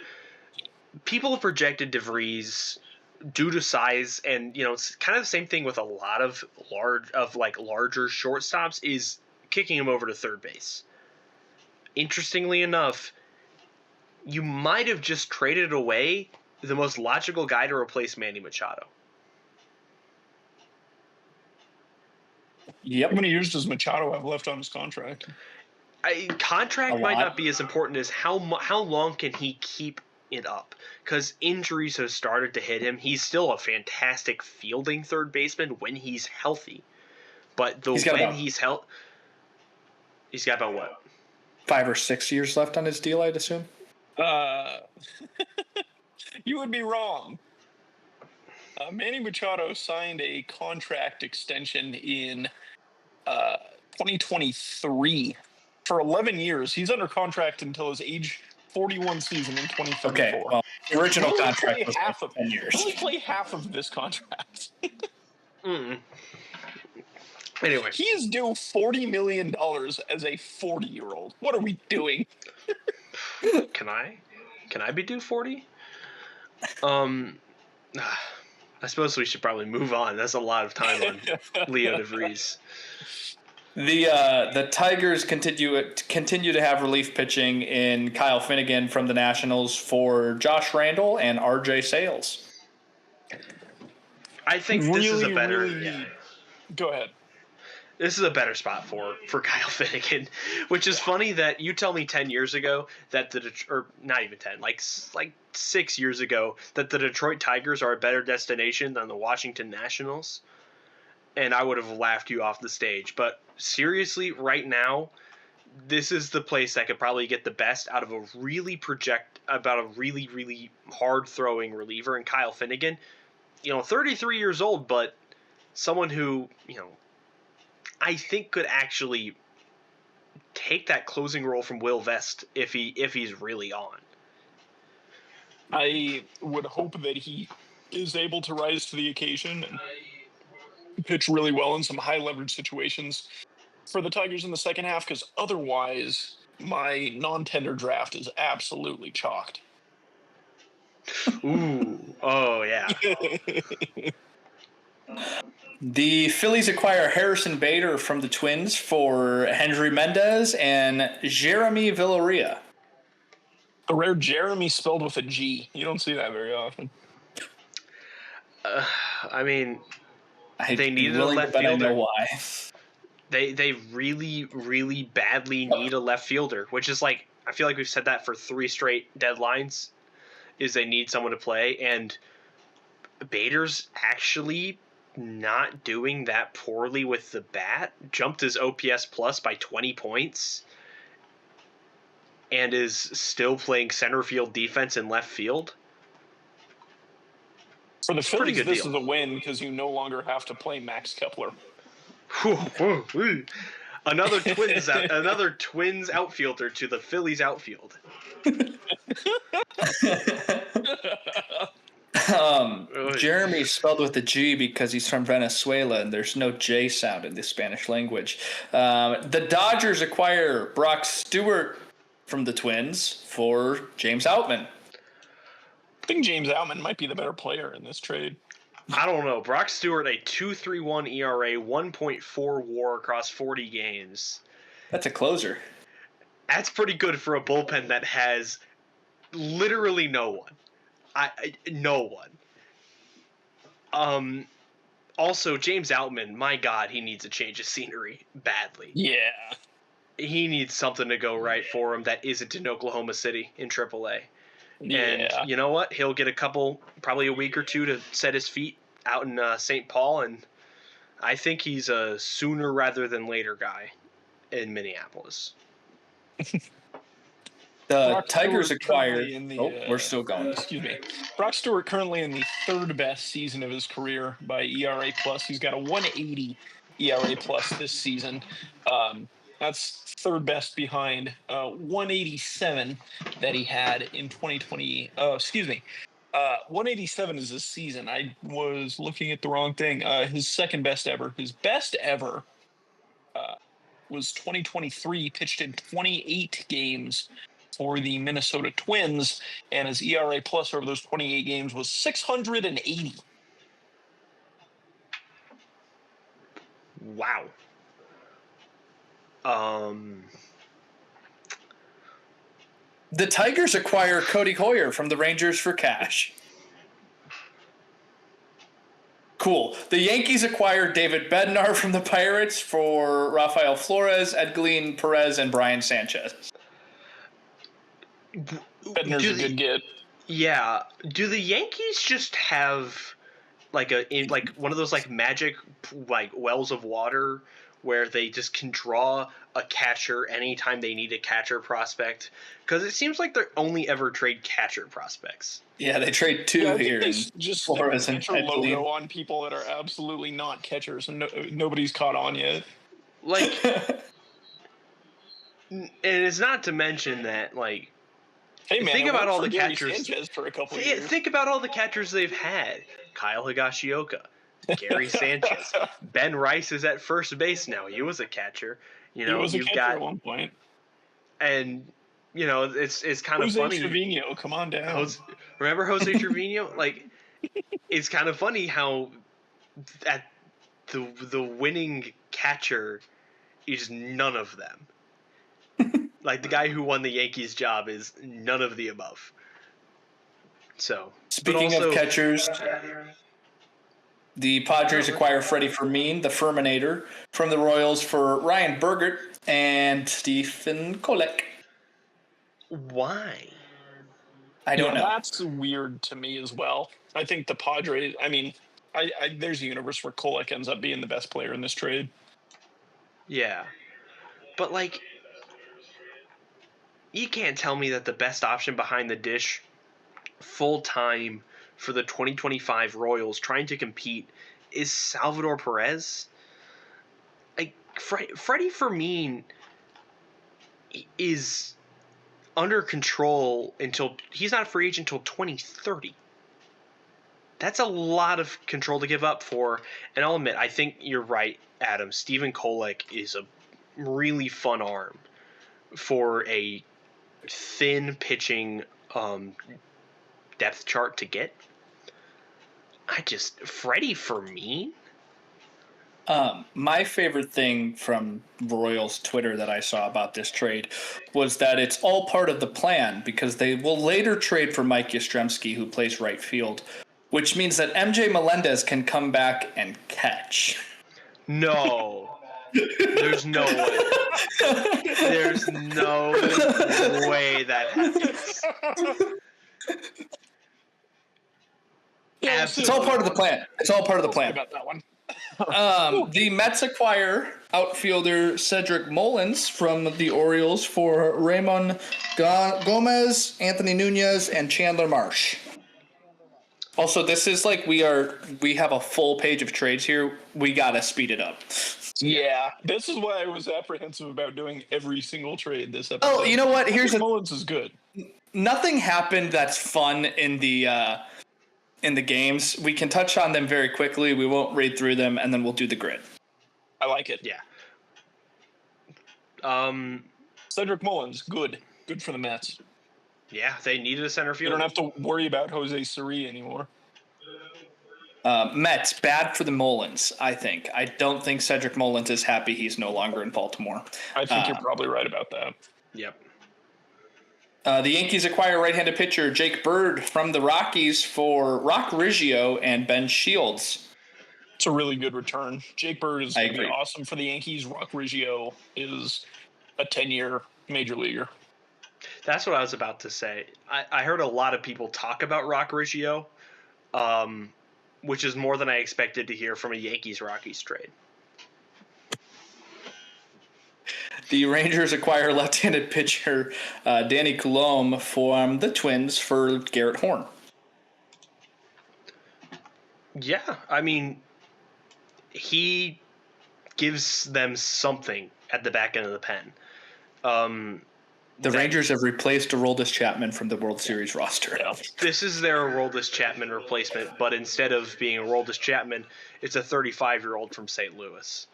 People have projected DeVries due to size, and it's kind of the same thing with a lot of larger shortstops, is kicking him over to third base. Interestingly enough, you might have just traded away the most logical guy to replace Manny Machado. Yep. How many years does Machado have left on his contract? Contract might not be as important as how long can he keep it up, because injuries have started to hit him. He's still a fantastic fielding third baseman when he's healthy, but he's got about what, 5 or 6 years left on his deal, I'd assume. You would be wrong. Manny Machado signed a contract extension in 2023 for 11 years. He's under contract until his age 41 season in 2034. Okay, well, the original Will he contract play was half like of 10 years. Will he play half of this contract? Anyway, He is due $40 million as a 40-year-old. What are we doing? can I be due 40? I suppose we should probably move on. That's a lot of time on Leo DeVries. The Tigers continue to have relief pitching in Kyle Finnegan from the Nationals for Josh Randall and RJ Sales. I think this is a better. Go ahead. This is a better spot for Kyle Finnegan, which is funny that you tell me 10 years ago that or not even 10, like 6 years ago, that the Detroit Tigers are a better destination than the Washington Nationals, and I would have laughed you off the stage. But seriously, right now, this is the place that could probably get the best out of a really hard throwing reliever in Kyle Finnegan. 33 years old, but someone who, I think could actually take that closing role from Will Vest if he's really on. I would hope that he is able to rise to the occasion and pitch really well in some high leverage situations for the Tigers in the second half, because otherwise my non-tender draft is absolutely chalked. Ooh, oh yeah. The Phillies acquire Harrison Bader from the Twins for Henry Mendez and Jeremy Villarreal. A rare Jeremy spelled with a G. You don't see that very often. I mean, they needed a left fielder. I know why. They really, really badly need a left fielder, which is I feel like we've said that for 3 straight deadlines, is they need someone to play, and Bader's actually not doing that poorly with the bat. Jumped his OPS plus by 20 points and is still playing center field defense in left field. For the Phillies, this is a win because you no longer have to play Max Kepler. Another Twins outfielder to the Phillies outfield. Jeremy spelled with a G because he's from Venezuela and there's no J sound in the Spanish language. The Dodgers acquire Brock Stewart from the Twins for James Outman. I think James Outman might be the better player in this trade. I don't know. Brock Stewart, a 2.31 ERA, 1.4 WAR across 40 games. That's a closer. That's pretty good for a bullpen that has literally no one. No one. Also, James Outman, my God, he needs a change of scenery badly. Yeah. He needs something to go right for him that isn't in Oklahoma City in AAA. Yeah. And you know what? He'll get probably a week or two to set his feet out in St. Paul, and I think he's a sooner rather than later guy in Minneapolis. The Tigers acquired. We're still going. Excuse me. Brock Stewart currently in the third best season of his career by ERA plus. He's got a 180 ERA plus this season. That's third best behind 187 that he had in 2020. 187 is his season. I was looking at the wrong thing. His second best ever. His best ever was 2023. Pitched in 28 games for the Minnesota Twins, and his ERA plus over those 28 games was 680. Wow. The Tigers acquire Cody Hoyer from the Rangers for cash. Cool. The Yankees acquired David Bednar from the Pirates for Rafael Flores, Edgalin Perez, and Brian Sanchez. Bednar's a good get. Yeah. Do the Yankees just have one of those magic wells of water where they just can draw a catcher anytime they need a catcher prospect? Because it seems like they only ever trade catcher prospects. Yeah, they trade two here. They just Flores and catcher logo on people that are absolutely not catchers, and nobody's caught on yet. And it's not to mention that, like, Hey man, think it about worked all for the Gary catchers. Sanchez for a couple of years. Think about all the catchers they've had: Kyle Higashioka, Gary Sanchez, Ben Rice is at first base now. He was a catcher. You He know, was a you've catcher got, at one point. and you know, it's kind of Jose funny. Trevino, come on down. Remember Jose Trevino? Like, it's kind of funny how at the winning catcher is none of them. Like, the guy who won the Yankees job is none of the above. So, Speaking of catchers, the Padres acquire Freddie Fermin, the Ferminator, from the Royals for Ryan Bergert and Stephen Kolek. why? I don't know. That's weird to me as well. I think the Padres. I mean, there's a universe where Kolek ends up being the best player in this trade. Yeah. But, like, you can't tell me that the best option behind the dish full-time for the 2025 Royals trying to compete is Salvador Perez. Like, Freddie Fermin is under control until he's not a free agent until 2030. That's a lot of control to give up for. And I'll admit, I think you're right, Adam. Stephen Kolek is a really fun arm for a thin pitching depth chart to get. Freddie Fermin? My favorite thing from Royals Twitter that I saw about this trade was that it's all part of the plan because they will later trade for Mike Yastrzemski, who plays right field, which means that MJ Melendez can come back and catch. No. There's no way. There's no way that happens. It's all part of the plan. It's all part of the plan. About that one. The Mets acquire outfielder Cedric Mullins from the Orioles for Ramon Gomez, Anthony Nunez, and Chandler Marsh. Also, this is like we have a full page of trades here. We gotta speed it up. Yeah, this is why I was apprehensive about doing every single trade this episode. Oh, you know what? Here's Mullins is good. Nothing happened that's fun in the games. We can touch on them very quickly. We won't read through them, and then we'll do the grid. I like it. Yeah. Cedric Mullins, good for the Mets. Yeah, they needed a center You fielder. don't have to worry about Jose Suri anymore. Mets, bad for the Mullins, I think. I don't think Cedric Mullins is happy he's no longer in Baltimore. I think you're probably right about that. Yep. The Yankees acquire right-handed pitcher Jake Bird from the Rockies for Rock Riggio and Ben Shields. It's a really good return. Jake Bird is going to be agree. awesome for the Yankees. Rock Riggio is a 10-year major leaguer. That's what I was about to say. I heard a lot of people talk about Rock Riggio, which is more than I expected to hear from a Yankees-Rockies trade. The Rangers acquire left-handed pitcher Danny Coulombe from the Twins for Garrett Horn. Yeah, I mean, he gives them something at the back end of the pen. The Rangers have replaced Aroldis Chapman from the World Series roster. Yeah. This is their Aroldis Chapman replacement, but instead of being Aroldis Chapman, it's a 35-year-old from St. Louis.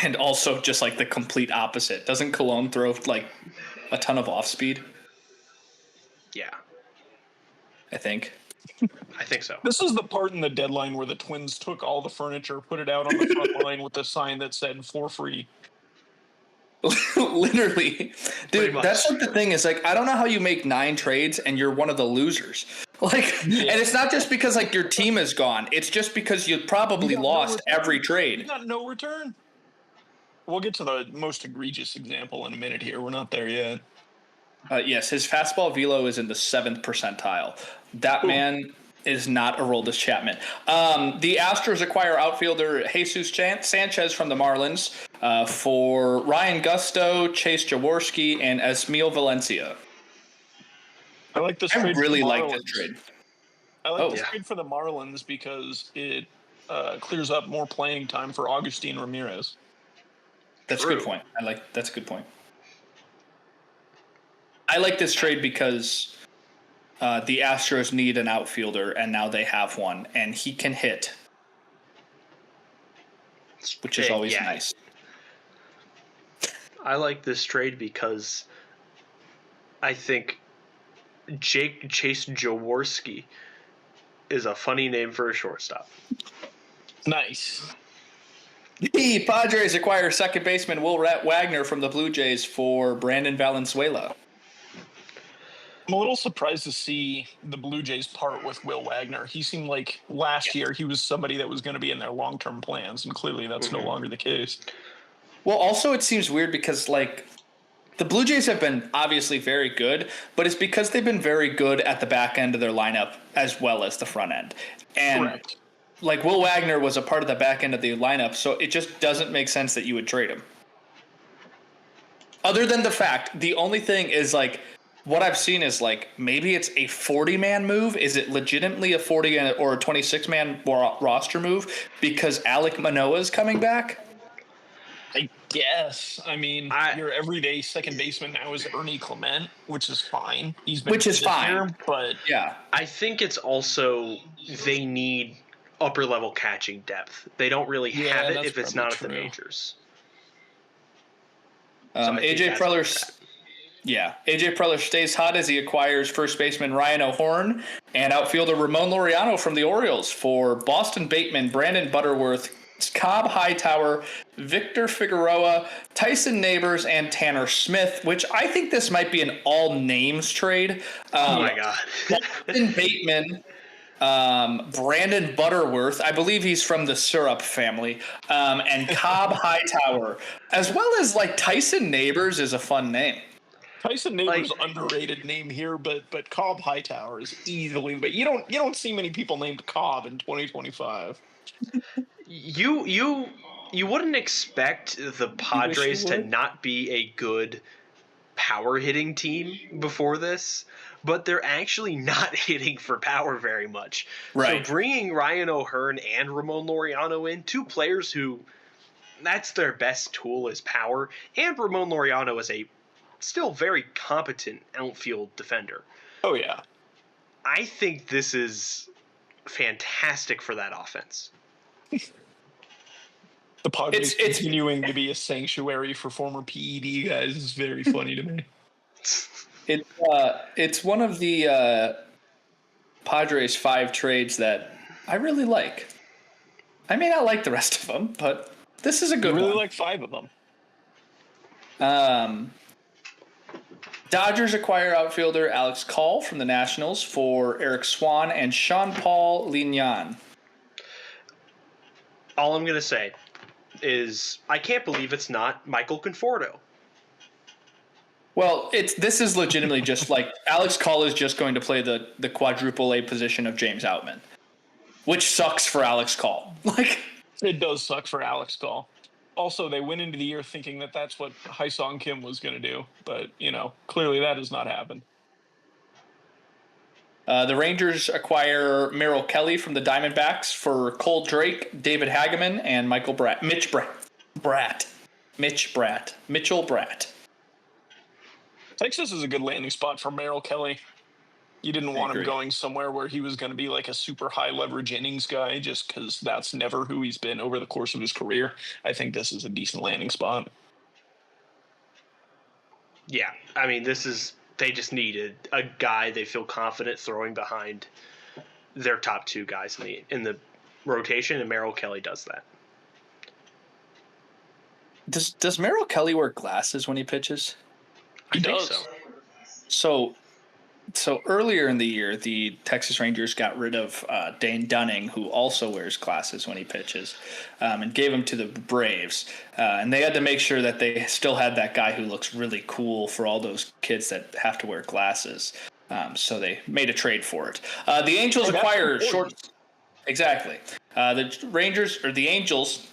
And also just like the complete opposite. Doesn't Cologne throw like a ton of off speed? Yeah, I think. I think so. This is the part in the deadline where the Twins took all the furniture, put it out on the front line with a sign that said "for free." Literally, Pretty dude. much. That's like the thing is like I don't know how you make 9 trades and you're one of the losers. Like, Yeah. and it's not just because like your team is gone. It's just because you probably You got no lost return. every You trade. got no return. We'll get to the most egregious example in a minute here. We're not there yet. Yes, his fastball velo is in the 7th percentile. That man is not Aroldis Chapman. The Astros acquire outfielder Jesus Sanchez from the Marlins for Ryan Gusto, Chase Jaworski, and Esmil Valencia. I like this I trade. really for the like this Marlins. trade. I like this yeah. trade for the Marlins because it clears up more playing time for Augustine Ramirez. That's a good True. point. That's a good point. I like this trade because the Astros need an outfielder, and now they have one, and he can hit, which is always nice. I like this trade because I think Chase Jaworski is a funny name for a shortstop. Nice. The Padres acquire second baseman Will Wagner from the Blue Jays for Brandon Valenzuela. I'm a little surprised to see the Blue Jays part with Will Wagner. He seemed like last year he was somebody that was going to be in their long-term plans, and clearly that's no longer the case. Well, also it seems weird because, like, the Blue Jays have been obviously very good, but it's because they've been very good at the back end of their lineup as well as the front end. And, Correct. like, Will Wagner was a part of the back end of the lineup, so it just doesn't make sense that you would trade him. Other than the fact, the only thing is, like, what I've seen is, like, maybe it's a 40-man move. Is it legitimately a 40 or a 26-man roster move because Alek Manoah is coming back? I guess. I mean, your everyday second baseman now is Ernie Clement, which is fine. He's been here, but yeah, I think it's also they need upper level catching depth. They don't really have it if it's not at the majors. AJ Preller stays hot as he acquires first baseman Ryan O'Hearn and outfielder Ramon Laureano from the Orioles for Boston Bateman, Brandon Butterworth, Cobb Hightower, Victor Figueroa, Tyson Neighbors, and Tanner Smith, which I think this might be an all-names trade. Oh, my God. Boston Bateman, Brandon Butterworth, I believe he's from the Syrup family, and Cobb Hightower, as well as, like, Tyson Neighbors is a fun name. Tyson Neighbors underrated name here, but Cobb Hightower is easily. But you don't see many people named Cobb in 2025. You wouldn't expect the Padres to not be a good power hitting team before this, but they're actually not hitting for power very much. Right. So bringing Ryan O'Hearn and Ramon Laureano in, two players who that's their best tool is power, and Ramon Laureano is a still very competent outfield defender. Oh, yeah. I think this is fantastic for that offense. The Padres continuing to be a sanctuary for former PED guys is very funny to me. It's one of the Padres 5 trades that I really like. I may not like the rest of them, but this is a good one. I really like 5 of them. Dodgers acquire outfielder Alex Call from the Nationals for Eric Swan and Sean-Paul Lignan. All I'm going to say is I can't believe it's not Michael Conforto. Well, this is legitimately just like Alex Call is just going to play the quadruple A position of James Outman, which sucks for Alex Call. Like, it does suck for Alex Call. Also, they went into the year thinking that that's what Hyesung Kim was going to do, but clearly that has not happened. The Rangers acquire Merrill Kelly from the Diamondbacks for Cole Drake, David Hageman, and Mitchell Bratt. Texas is a good landing spot for Merrill Kelly. You didn't want him going somewhere where he was going to be like a super high leverage innings guy just because that's never who he's been over the course of his career. I think this is a decent landing spot. Yeah, I mean, they just needed a guy they feel confident throwing behind their top 2 guys in the rotation, and Merrill Kelly does that. Does Merrill Kelly wear glasses when he pitches? He does. Think so. So earlier in the year, the Texas Rangers got rid of Dane Dunning, who also wears glasses when he pitches, and gave him to the Braves. And they had to make sure that they still had that guy who looks really cool for all those kids that have to wear glasses. So they made a trade for it. The Angels acquire short. Exactly. The Angels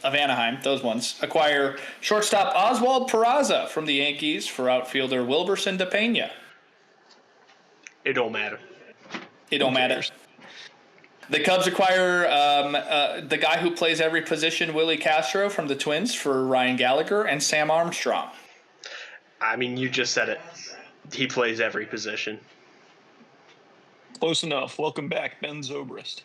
of Anaheim, those ones, acquire shortstop Oswald Peraza from the Yankees for outfielder Wilberson DePena. It don't matter. The Cubs acquire the guy who plays every position, Willie Castro, from the Twins for Ryan Gallagher and Sam Armstrong. I mean, you just said it. He plays every position. Close enough. Welcome back, Ben Zobrist.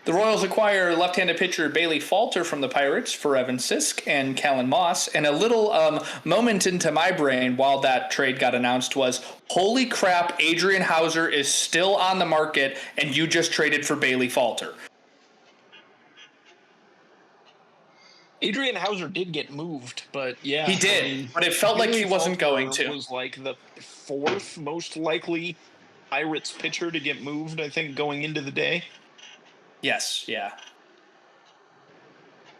The Royals acquire left-handed pitcher Bailey Falter from the Pirates for Evan Sisk and Callan Moss. And a little moment into my brain while that trade got announced was, holy crap, Adrian Hauser is still on the market and you just traded for Bailey Falter. Adrian Hauser did get moved, but yeah. He did, but it felt like he wasn't going to. Was like the fourth most likely Pirates pitcher to get moved, I think, going into the day. Yes, yeah.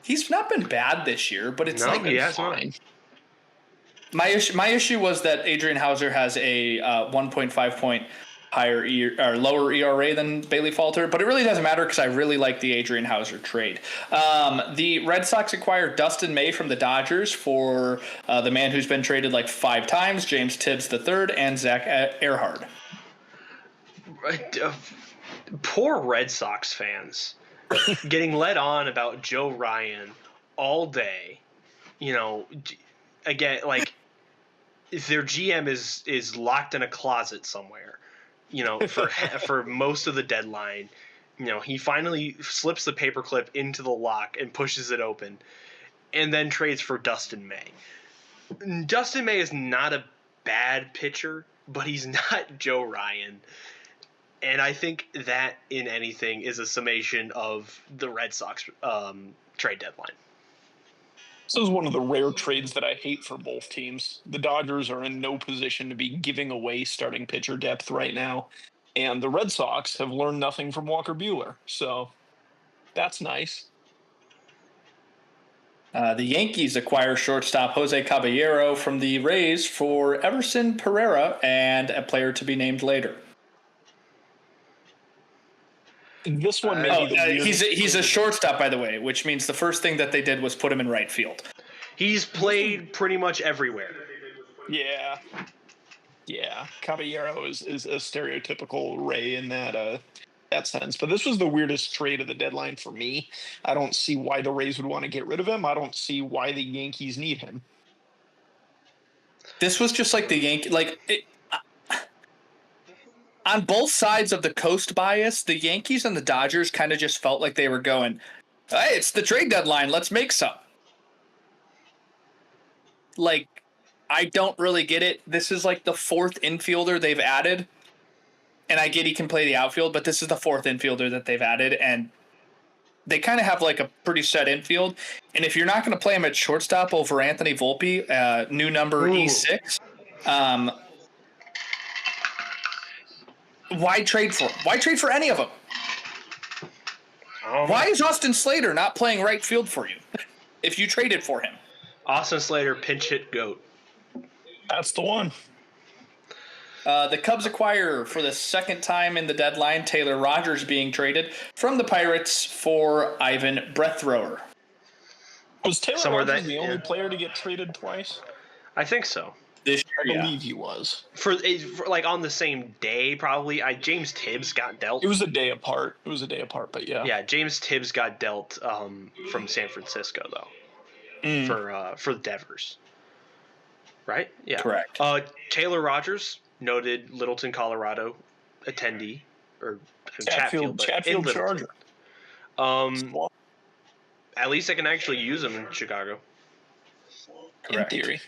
He's not been bad this year, but it's fine. My issue was that Adrian Hauser has a 1.5 point higher or lower ERA than Bailey Falter, but it really doesn't matter because I really like the Adrian Hauser trade. The Red Sox acquired Dustin May from the Dodgers for the man who's been traded like 5 times, James Tibbs III, and Zach Earhart. Poor Red Sox fans getting led on about Joe Ryan all day. You know, again, like if their GM is locked in a closet somewhere, you know, for most of the deadline. You know, he finally slips the paperclip into the lock and pushes it open and then trades for Dustin May. Dustin May is not a bad pitcher, but he's not Joe Ryan. And I think that, in anything, is a summation of the Red Sox trade deadline. This is one of the rare trades that I hate for both teams. The Dodgers are in no position to be giving away starting pitcher depth right now. And the Red Sox have learned nothing from Walker Buehler. So that's nice. The Yankees acquire shortstop Jose Caballero from the Rays for Everson Pereira and a player to be named later. This one he's a shortstop, by the way, which means the first thing that they did was put him in right field. He's played pretty much everywhere. Yeah. Caballero is a stereotypical Ray in that sense. But this was the weirdest trade of the deadline for me. I don't see why the Rays would want to get rid of him. I don't see why the Yankees need him. This was just like the Yankee, on both sides of the coast bias, the Yankees and the Dodgers kind of just felt like they were going, hey, it's the trade deadline, let's make some. Like, I don't really get it. This is like the 4th infielder they've added. And I get he can play the outfield, but this is the 4th infielder that they've added. And they kind of have like a pretty set infield. And if you're not going to play him at shortstop over Anthony Volpe, new number E6, why trade for him? Why trade for any of them? Why is Austin Slater not playing right field for you if you traded for him? Austin Slater, pinch hit goat. That's the one. The Cubs acquire for the 2nd time in the deadline Taylor Rogers being traded from the Pirates for Ivan Breathrower. Was Taylor Rogers the only player to get traded twice? I think so. This year, I believe he was. For like on the same day, probably. James Tibbs got dealt. It was a day apart. But yeah. Yeah, James Tibbs got dealt from San Francisco though, for the Devers. Right? Yeah. Correct. Taylor Rogers, noted Littleton, Colorado attendee, or Chatfield Charger. At least I can actually use him in Chicago. Correct. In theory.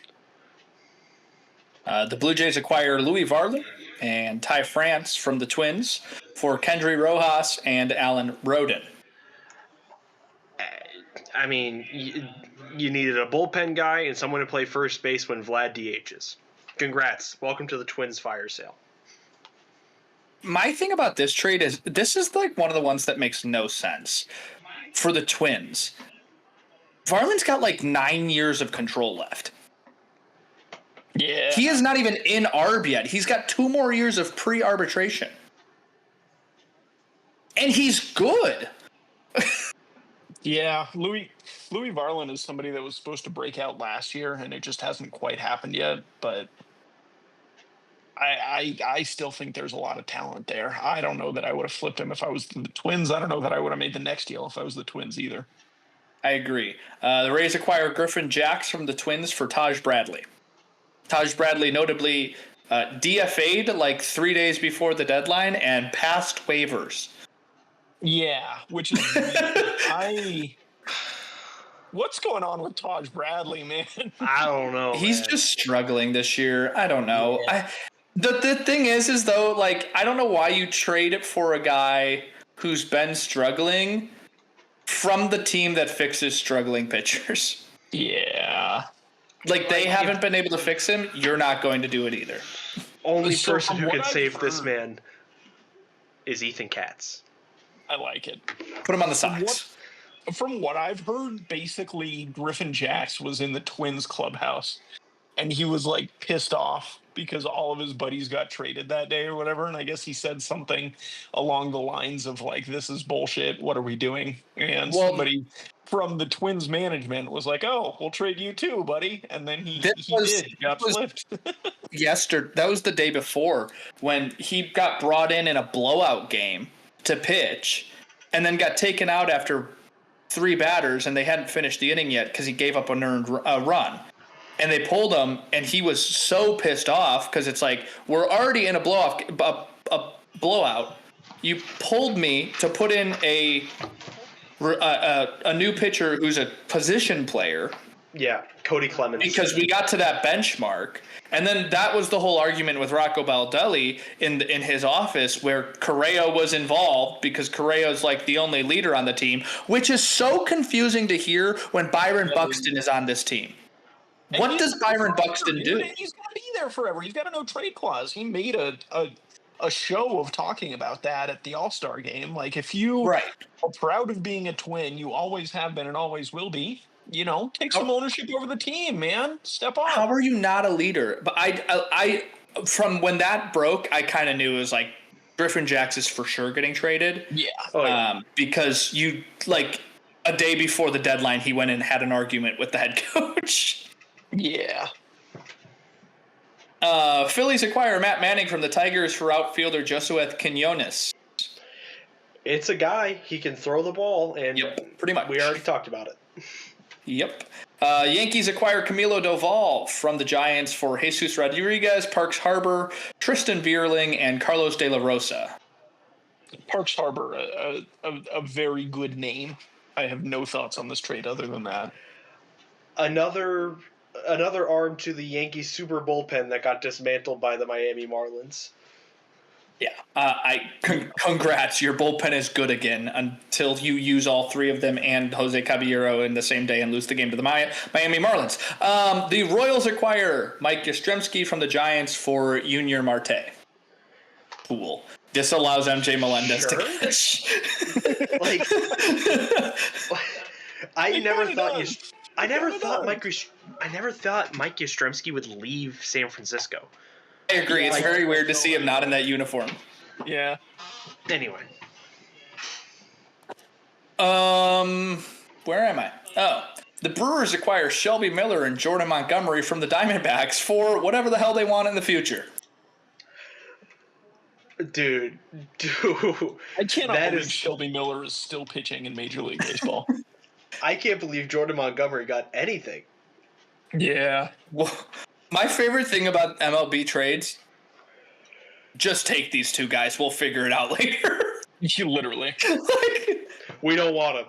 The Blue Jays acquire Louis Varley and Ty France from the Twins for Kendry Rojas and Alan Roden. I mean, you needed a bullpen guy and someone to play first base when Vlad DHs. Congrats. Welcome to the Twins fire sale. My thing about this trade is this is like one of the ones that makes no sense for the Twins. Varlin's got like 9 years of control left. Yeah. He is not even in ARB yet. He's got 2 more years of pre-arbitration. And he's good. Yeah, Louis Varlin is somebody that was supposed to break out last year, and it just hasn't quite happened yet. But I still think there's a lot of talent there. I don't know that I would have flipped him if I was the Twins. I don't know that I would have made the next deal if I was the Twins either. I agree. The Rays acquire Griffin Jacks from the Twins for Taj Bradley. Taj Bradley notably DFA'd like 3 days before the deadline and passed waivers. Yeah, which is what's going on with Taj Bradley, man? I don't know. He's man. just struggling this year. I don't know. The thing is though, like, I don't know why you trade it for a guy who's been struggling from the team that fixes struggling pitchers. Yeah. Like, they haven't been able to fix him. You're not going to do it either. Only So person from who what can I've save this heard- man is Ethan Katz. I like it. Put him on the Sox. From what I've heard, basically Griffin Jax was in the Twins clubhouse and he was like pissed off because all of his buddies got traded that day or whatever. And I guess he said something along the lines of like, "This is bullshit. What are we doing?" And somebody from the Twins management was like, "Oh, we'll trade you too, buddy." And then he got flipped. Yesterday, that was the day before when he got brought in a blowout game to pitch and then got taken out after 3 batters and they hadn't finished the inning yet because he gave up an earned run. And they pulled him, and he was so pissed off because it's like, we're already in a blowout. You pulled me to put in a new pitcher who's a position player. Yeah, Cody Clemens. Because we got to that benchmark. And then that was the whole argument with Rocco Baldelli in his office where Correa was involved because Correa is like the only leader on the team, which is so confusing to hear when Byron Buxton is on this team. What does Byron Buxton do? He's going to be there forever. He's got a no trade clause. He made a show of talking about that at the All-Star game. Like, if you are proud of being a Twin, you always have been and always will be. You know, take some ownership over the team, man. Step up. How are you not a leader? But I from when that broke, I kind of knew it was like Griffin Jax is for sure getting traded. Yeah. Because you like a day before the deadline, he went and had an argument with the head coach. Yeah. Phillies acquire Matt Manning from the Tigers for outfielder Josué Quinones. It's a guy. He can throw the ball, and pretty much. We already talked about it. Yep. Yankees acquire Camilo Doval from the Giants for Jesus Rodriguez, Parks Harbor, Tristan Bierling, and Carlos De La Rosa. Parks Harbor, a very good name. I have no thoughts on this trade other than that. Another arm to the Yankees super bullpen that got dismantled by the Miami Marlins. Yeah. Congrats. Your bullpen is good again until you use all 3 of them and Jose Caballero in the same day and lose the game to the Miami Marlins. The Royals acquire Mike Yastrzemski from the Giants for Junior Marte. Cool. This allows MJ Melendez to catch. Like, I never thought Mike Yastrzemski would leave San Francisco. I agree. It's very weird to see him not in that uniform. Yeah. Anyway. Where am I? Oh. The Brewers acquire Shelby Miller and Jordan Montgomery from the Diamondbacks for whatever the hell they want in the future. Dude. I cannot believe Shelby Miller is still pitching in Major League Baseball. I can't believe Jordan Montgomery got anything. Yeah. Well, my favorite thing about MLB trades, just take these 2 guys. We'll figure it out later. You literally. We don't want them.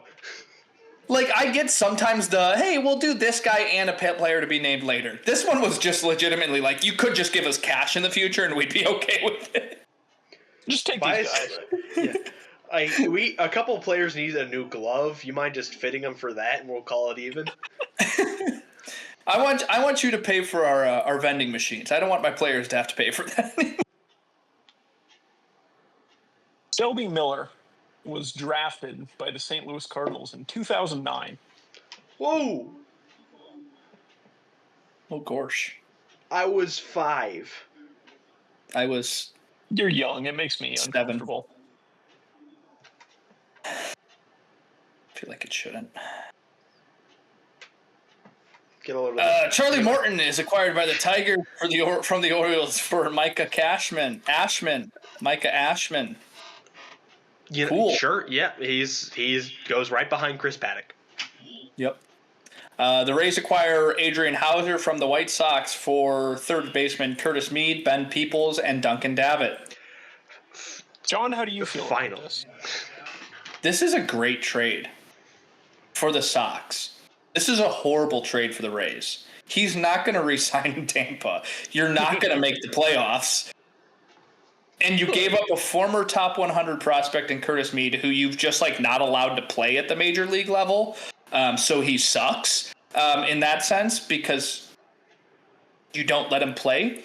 Like, I get sometimes hey, we'll do this guy and a pet player to be named later. This one was just legitimately like, you could just give us cash in the future and we'd be okay with it. Just take these guys. Yeah. A couple of players need a new glove. You mind just fitting them for that, and we'll call it even? I want you to pay for our vending machines. I don't want my players to have to pay for that. Shelby Miller was drafted by the St. Louis Cardinals in 2009. Whoa! Oh gosh. I was 5. I was. You're young. It makes me 7. uncomfortable. I feel like it shouldn't. Get a little Charlie Morton is acquired by the Tigers from the Orioles for Micah Ashman. Micah Ashman. Cool. Sure. Yeah. He's goes right behind Chris Paddock. Yep. The Rays acquire Adrian Hauser from the White Sox for third baseman Curtis Mead, Ben Peoples, and Duncan Davitt. John, how do you feel about this? This is a great trade for the Sox. This is a horrible trade for the Rays. He's not going to re-sign in Tampa. You're not going to make the playoffs. And you gave up a former top 100 prospect in Curtis Mead, who you've just not allowed to play at the major league level. So he sucks in that sense because you don't let him play.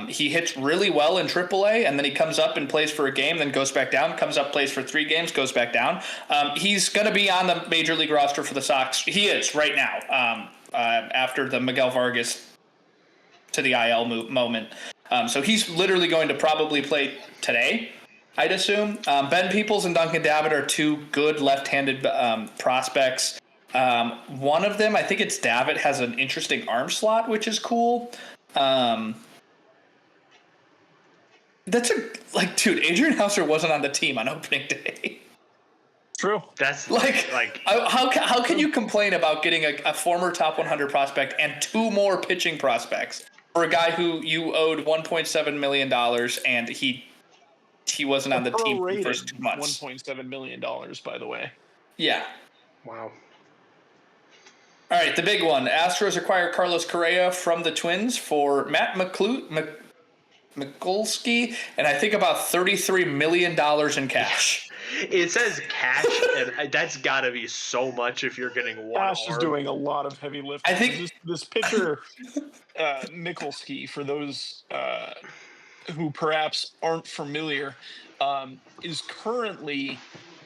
He hits really well in AAA, and then he comes up and plays for a game, then goes back down, comes up, plays for 3 games, goes back down. He's going to be on the major league roster for the Sox. He is right now after the Miguel Vargas to the IL moment. So he's literally going to probably play today, I'd assume. Ben Peoples and Duncan Davitt are 2 good left-handed prospects. One of them, I think it's Davitt, has an interesting arm slot, which is cool. That's dude, Adrian Hauser wasn't on the team on opening day. True. That's how can you complain about getting a former top 100 prospect and 2 more pitching prospects for a guy who you owed $1.7 million and he wasn't on the team for the first 2 months. $1.7 million, by the way. Yeah. Wow. All right, the big one. Astros acquire Carlos Correa from the Twins for Matt Mikulski, and I think about $33 million in cash. It says cash, and that's got to be so much if you're getting one Cash arm. is doing a lot of heavy lifting. I think this pitcher, Mikulski, for those who perhaps aren't familiar, is currently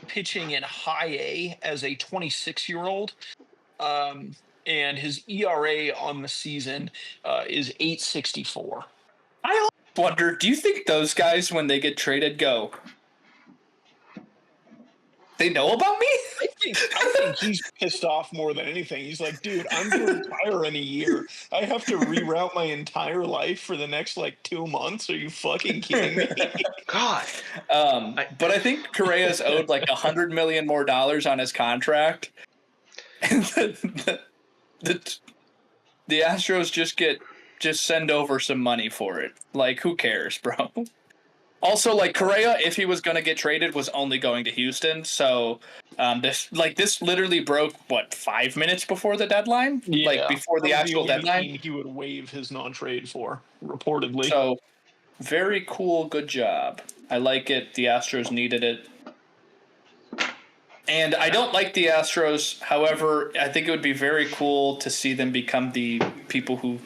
pitching in high A as a 26-year-old. And his ERA on the season is 8.64. I wonder, do you think those guys, when they get traded, go, they know about me? I think he's pissed off more than anything. He's like, dude, I'm going to retire in a year. I have to reroute my entire life for the next 2 months. Are you fucking kidding me? God. But I think Correa's owed $100 million more on his contract. And the Astros just send over some money for it. Who cares, bro? Also, Correa, if he was going to get traded, was only going to Houston. So this literally broke 5 minutes before the deadline, before the actual deadline. He would waive his non-trade for, reportedly. So very cool, good job. I like it. The Astros needed it. And I don't like the Astros. However, I think it would be very cool to see them become the people who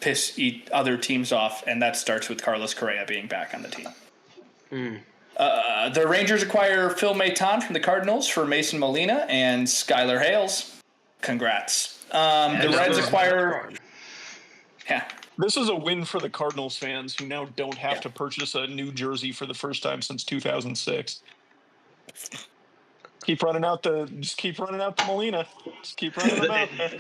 piss other teams off, and that starts with Carlos Correa being back on the team. The Rangers acquire Phil Maton from the Cardinals for Mason Molina and Skylar Hales. Congrats. The Reds acquire... Yeah. This is a win for the Cardinals fans who now don't have to purchase a new jersey for the first time since 2006. Keep running out the Molina. Just keep running them out there.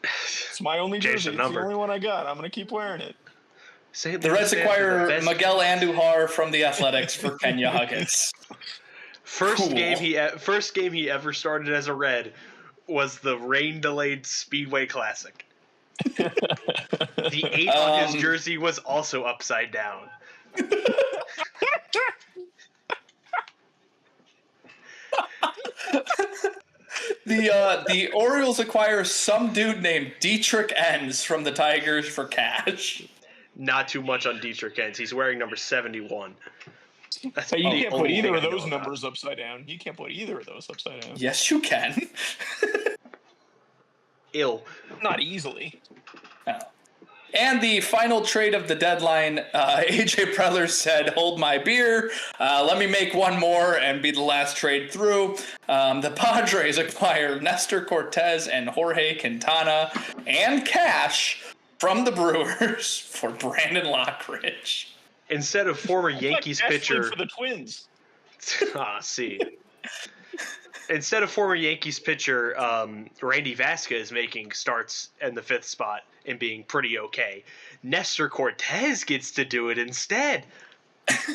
It's my only jersey. It's the only one I got. I'm going to keep wearing it. The Reds acquire Miguel Andujar from the Athletics for Kenya Huggins. First game he ever started as a Red was the rain-delayed Speedway Classic. The 8 on his jersey was also upside down. The Orioles acquire some dude named Dietrich Enns from the Tigers for cash. Not too much on Dietrich Enns. He's wearing number 71. You can't put either of those numbers upside down. You can't put either of those upside down. Yes, you can. Ill. Not easily. Oh. And the final trade of the deadline, AJ Preller said, hold my beer, let me make one more and be the last trade through. The Padres acquire Nestor Cortez and Jorge Quintana and cash from the Brewers for Brandon Lockridge. Instead of former Yankees pitcher... for the Twins. See. Instead of former Yankees pitcher Randy Vasquez making starts in the 5th spot and being pretty okay, Nestor Cortez gets to do it instead.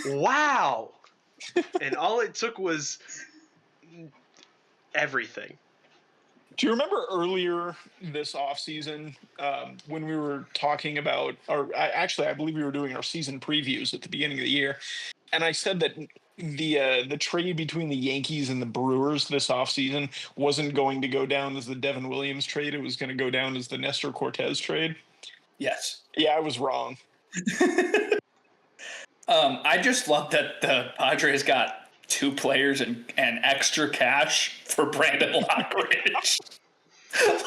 Wow. And all it took was everything. Do you remember earlier this offseason when we were talking about, I believe we were doing our season previews at the beginning of the year, and I said that the trade between the Yankees and the Brewers this offseason wasn't going to go down as the Devin Williams trade. It was going to go down as the Nestor Cortez trade. Yes. Yeah, I was wrong. I just love that the Padres got 2 players and extra cash for Brandon Lockridge.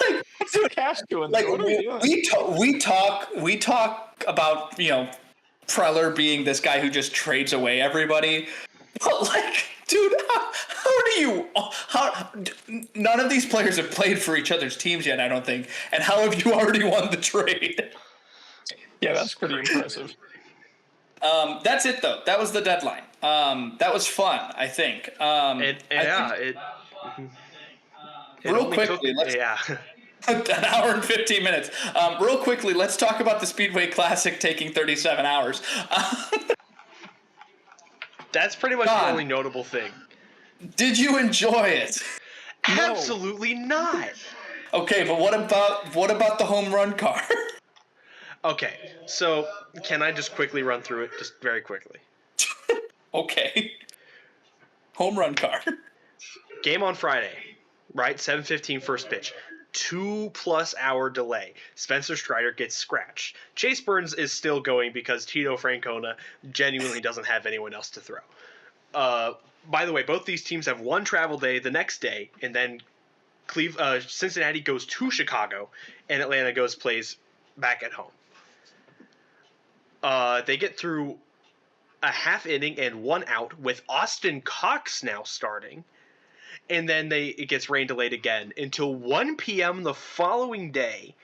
Like, What's the cash doing? like What are we doing? we talk about, you know, Preller being this guy who just trades away everybody, but like, dude, none of these players have played for each other's teams yet, I don't think, and how have you already won the trade? Yeah, that's pretty impressive. That's it though. That was the deadline. That was fun, I think. Real quickly, an hour and 15 minutes. Real quickly, let's talk about the Speedway Classic taking 37 hours. That's pretty much the only notable thing. Did you enjoy it? Absolutely not. Okay, but what about the home run car? Okay, so can I just quickly run through it, just very quickly? Okay. Home run car. Game on Friday, right? 7:15 first pitch. 2+ hour delay. Spencer Strider gets scratched. Chase Burns is still going because Tito Francona genuinely doesn't have anyone else to throw. By the way, both these teams have one travel day the next day, and then Cincinnati goes to Chicago, and Atlanta plays back at home. They get through a half inning and 1 out with Austin Cox now starting. And then it gets rain delayed again until 1 p.m. the following day.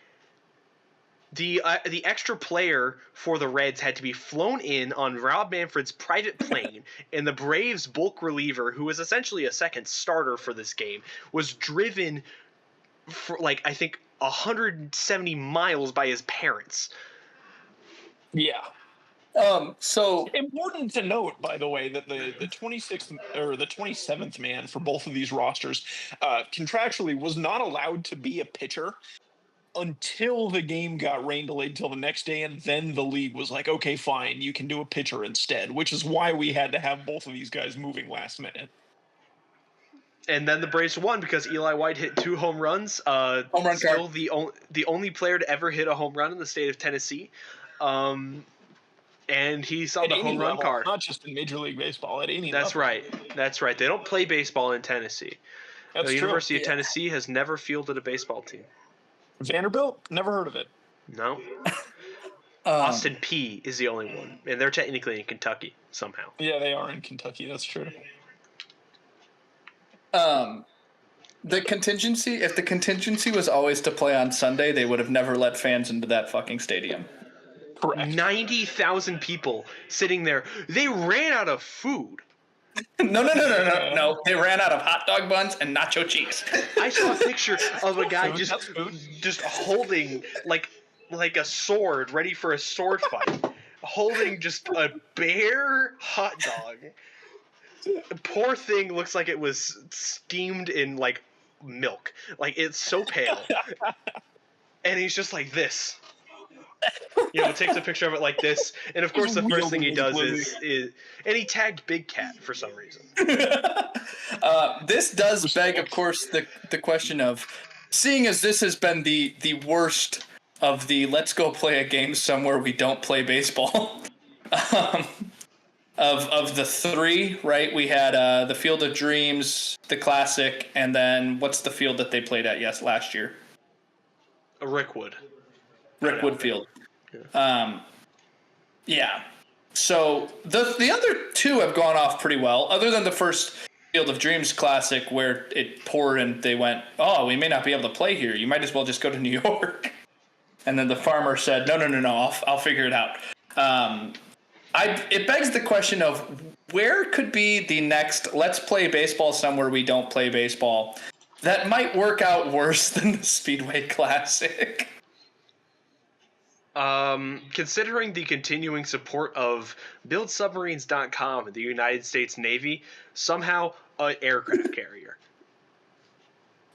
The extra player for the Reds had to be flown in on Rob Manfred's private plane, and the Braves' bulk reliever, who was essentially a second starter for this game, was driven for I think 170 miles by his parents. Yeah. So important to note, by the way, that the 26th or the 27th man for both of these rosters contractually was not allowed to be a pitcher until the game got rain delayed till the next day, and then the league was like, okay, fine, you can do a pitcher instead, which is why we had to have both of these guys moving last minute. And then the Braves won because Eli White hit 2 home runs. Home run still the only player to ever hit a home run in the state of Tennessee. And he saw the home run card. Not just in Major League Baseball, at any That's level. right. That's right. They don't play baseball in Tennessee. That's the true. University of Tennessee has never fielded a baseball team. Vanderbilt? Never heard of it. No. Austin P is the only one. And they're technically in Kentucky somehow. Yeah, they are in Kentucky. That's true. The contingency, if the contingency was always to play on Sunday, they would have never let fans into that fucking stadium. Correct. 90,000 people sitting there. They ran out of food. No. They ran out of hot dog buns and nacho cheese. I saw a picture of a guy just holding like a sword, ready for a sword fight, holding just a bare hot dog. The poor thing looks like it was steamed in milk. It's so pale. And he's just like this. Takes a picture of it like this, and of course the first thing he does is and he tagged Big Cat for some reason. This does beg, of course, the question of, seeing as this has been the worst of the let's go play a game somewhere we don't play baseball, of the 3, right? We had the Field of Dreams, the Classic, and then what's the field that they played at last year? Rickwood Field. Yeah. So the other 2 have gone off pretty well, other than the first Field of Dreams Classic where it poured and they went, oh, we may not be able to play here. You might as well just go to New York. And then the farmer said, no, I'll figure it out. It begs the question of where could be the next let's play baseball somewhere we don't play baseball that might work out worse than the Speedway Classic. Considering the continuing support of BuildSubmarines.com and the United States Navy, somehow an aircraft carrier.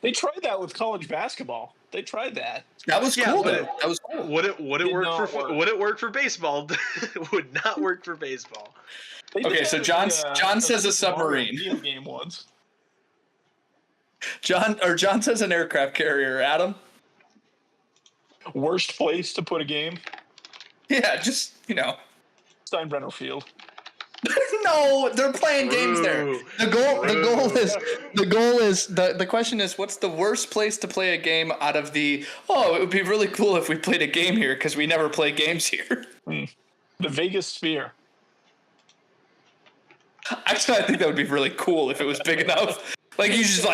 They tried that with college basketball. They tried that. That was Yeah, cool, but though. That was cool. Would it Did work not for work. would it work for baseball? Would not work for baseball. They did Okay, that so in John the, says a Super Mario submarine. video game once. John says an aircraft carrier. Adam? Worst place to put a game? Yeah, just, Steinbrenner Field. No, they're playing games there. True. The goal is the question is, what's the worst place to play a game out of the, it would be really cool if we played a game here because we never play games here. The Vegas Sphere. Actually, I think that would be really cool if it was big enough. Like, you just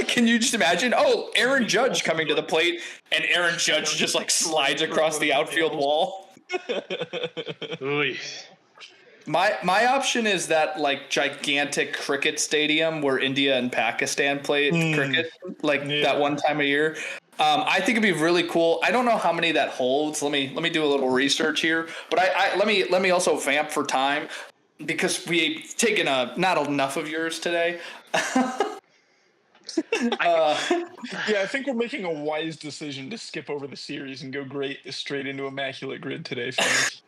can you just imagine? Oh, Aaron Judge coming to the plate, and Aaron Judge just slides across the outfield wall. Oy. My option is that gigantic cricket stadium where India and Pakistan play cricket, that one time a year. I think it'd be really cool. I don't know how many that holds. Let me do a little research here. But let me also vamp for time because we've taken not enough of yours today. Yeah, I think we're making a wise decision to skip over the series and go straight into Immaculate Grid today, fans.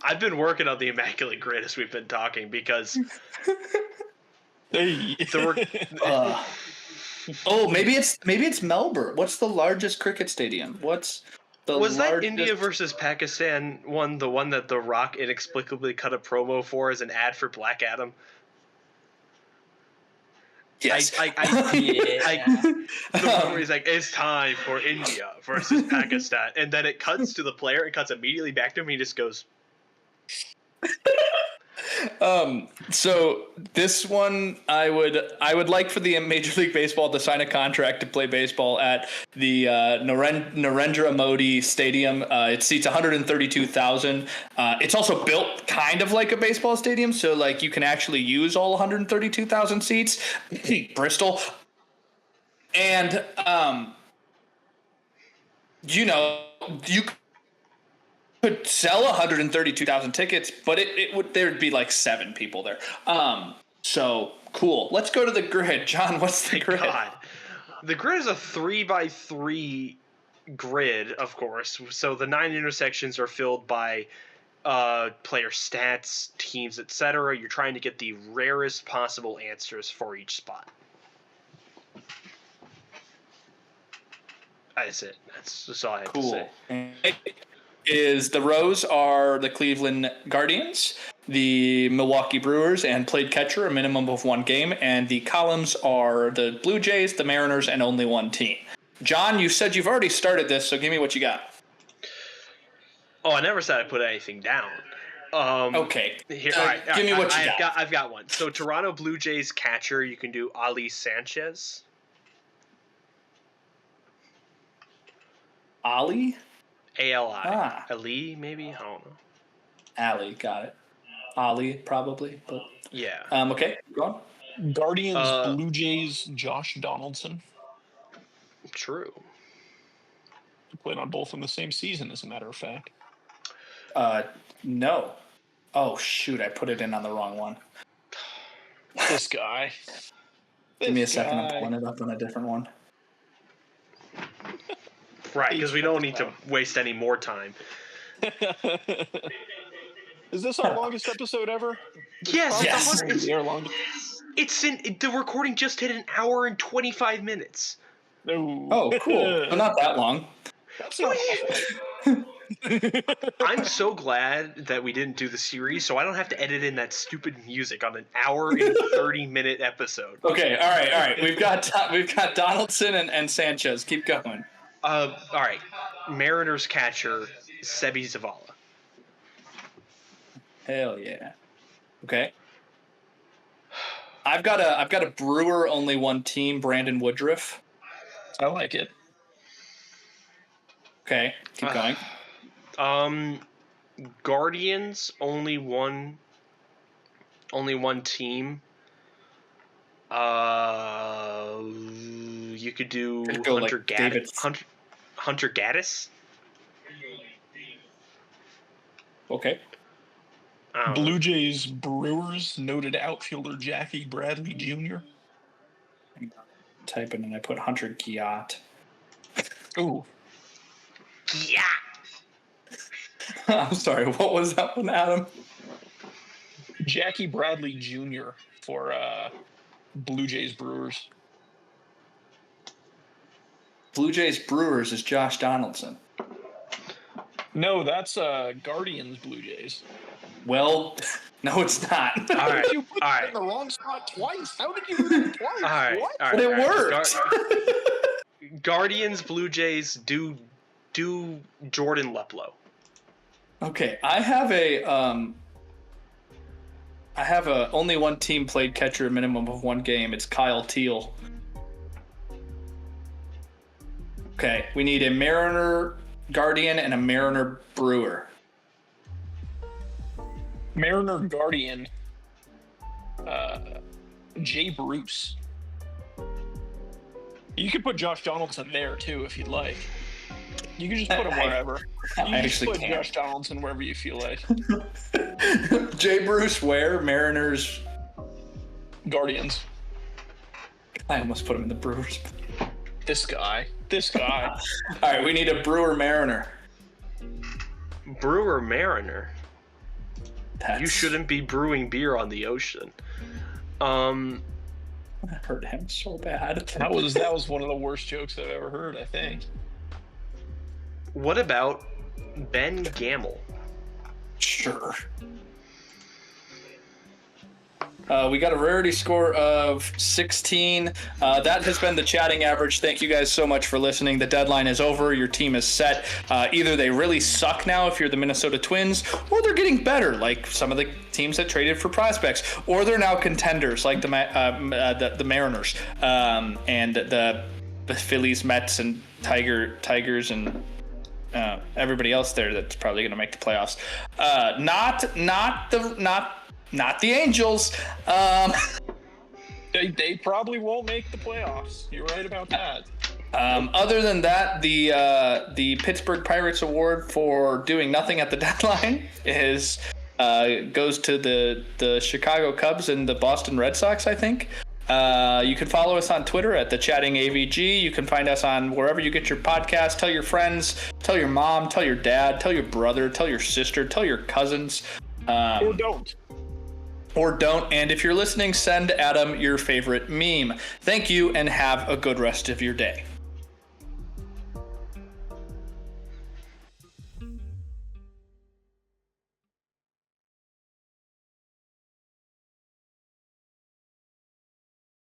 I've been working on the Immaculate Grid as we've been talking because Hey. Maybe it's Melbourne. What's the largest cricket stadium? What's the was that largest... India versus Pakistan one, the one that The Rock inexplicably cut a promo for as an ad for Black Adam? Yes. The one where he's like, it's time for India versus Pakistan, and then it cuts to the player, it cuts immediately back to him, and he just goes. So this one, I would like for the Major League Baseball to sign a contract to play baseball at the Narendra Modi Stadium. It seats 132,000. It's also built kind of like a baseball stadium, so you can actually use all 132,000 seats. Bristol, and you could sell 132,000 tickets, but there'd be 7 people there. So cool. Let's go to the grid. John, what's the grid? God. The grid is a 3x3 grid, of course. So the 9 intersections are filled by player stats, teams, etc. You're trying to get the rarest possible answers for each spot. That's it. That's all I have to say. Is the rows are the Cleveland Guardians, the Milwaukee Brewers, and played catcher a minimum of 1 game, and the columns are the Blue Jays, the Mariners, and only 1 team. John, you said you've already started this, so give me what you got. Oh, I never said I put anything down. Okay. Here, give me what you got. I've got one. So Toronto Blue Jays catcher, you can do Ali Sanchez. Ali? Ali. Ali, maybe? I don't know. Ali, got it. Ali, probably. But yeah. Okay, go on. Guardians, Blue Jays, Josh Donaldson. True. He played on both in the same season, as a matter of fact. No. Oh, shoot, I put it in on the wrong one. This guy. Give me a second, I'm pulling it up on a different one. Right, because we don't need to waste any more time. Is this our longest episode ever? Yes. The recording just hit 1 hour and 25 minutes. No. Oh, cool. But not that long. That's not I'm so glad that we didn't do the series, so I don't have to edit in that stupid music on 1 hour and 30-minute episode. Okay, all right. We've got Donaldson and Sanchez. Keep going. All right. Mariners catcher Sebi Zavala. Hell yeah. Okay. I've got a Brewer only 1 team, Brandon Woodruff. I like it. Okay, keep going. Guardians only one team. You could do Hunter Gaddis. Hunter Gaddis. Okay. Blue Jays Brewers noted outfielder Jackie Bradley Jr. type in and I put Hunter Giat. Ooh. Yeah. I'm sorry, what was that one, Adam? Jackie Bradley Jr. for Blue Jays Brewers. Blue Jays Brewers is Josh Donaldson. No, that's Guardians Blue Jays. Well, no, it's not. All right. You put All it right. in the wrong spot twice. How did you do that twice? All right. What? All right. But it all right. worked. Guardians, Blue Jays, do Jordan Leplo. Okay, I have a only one team played catcher a minimum of one game. It's Kyle Teal. Okay, we need a Mariner Guardian and a Mariner Brewer. Mariner Guardian. Jay Bruce. You could put Josh Donaldson there too if you'd like. You can just put him wherever. You can just actually put can't. Josh Donaldson wherever you feel like. Jay Bruce where? Mariners. Guardians. I almost put him in the Brewers. This guy. All right, we need a Brewer Mariner. Brewer Mariner. That's, You shouldn't be brewing beer on the ocean. That hurt him so bad. That was one of the worst jokes I've ever heard, I think. What about Ben Gamel? Sure. We got a rarity score of 16. That has been the chatting average. Thank you guys so much for listening. The deadline is over. Your team is set. Either they really suck now if you're the Minnesota Twins, or they're getting better like some of the teams that traded for prospects, or they're now contenders like the Mariners and the Phillies, Mets, and Tigers, and everybody else there that's probably going to make the playoffs. Not the Angels. They probably won't make the playoffs. You're right about that. Other than that, the Pittsburgh Pirates award for doing nothing at the deadline goes to the Chicago Cubs and the Boston Red Sox, I think. You can follow us on Twitter at the Chatting AVG. You can find us on wherever you get your podcast. Tell your friends, tell your mom, tell your dad, tell your brother, tell your sister, tell your cousins. Or don't. And if you're listening, send Adam your favorite meme. Thank you, and have a good rest of your day.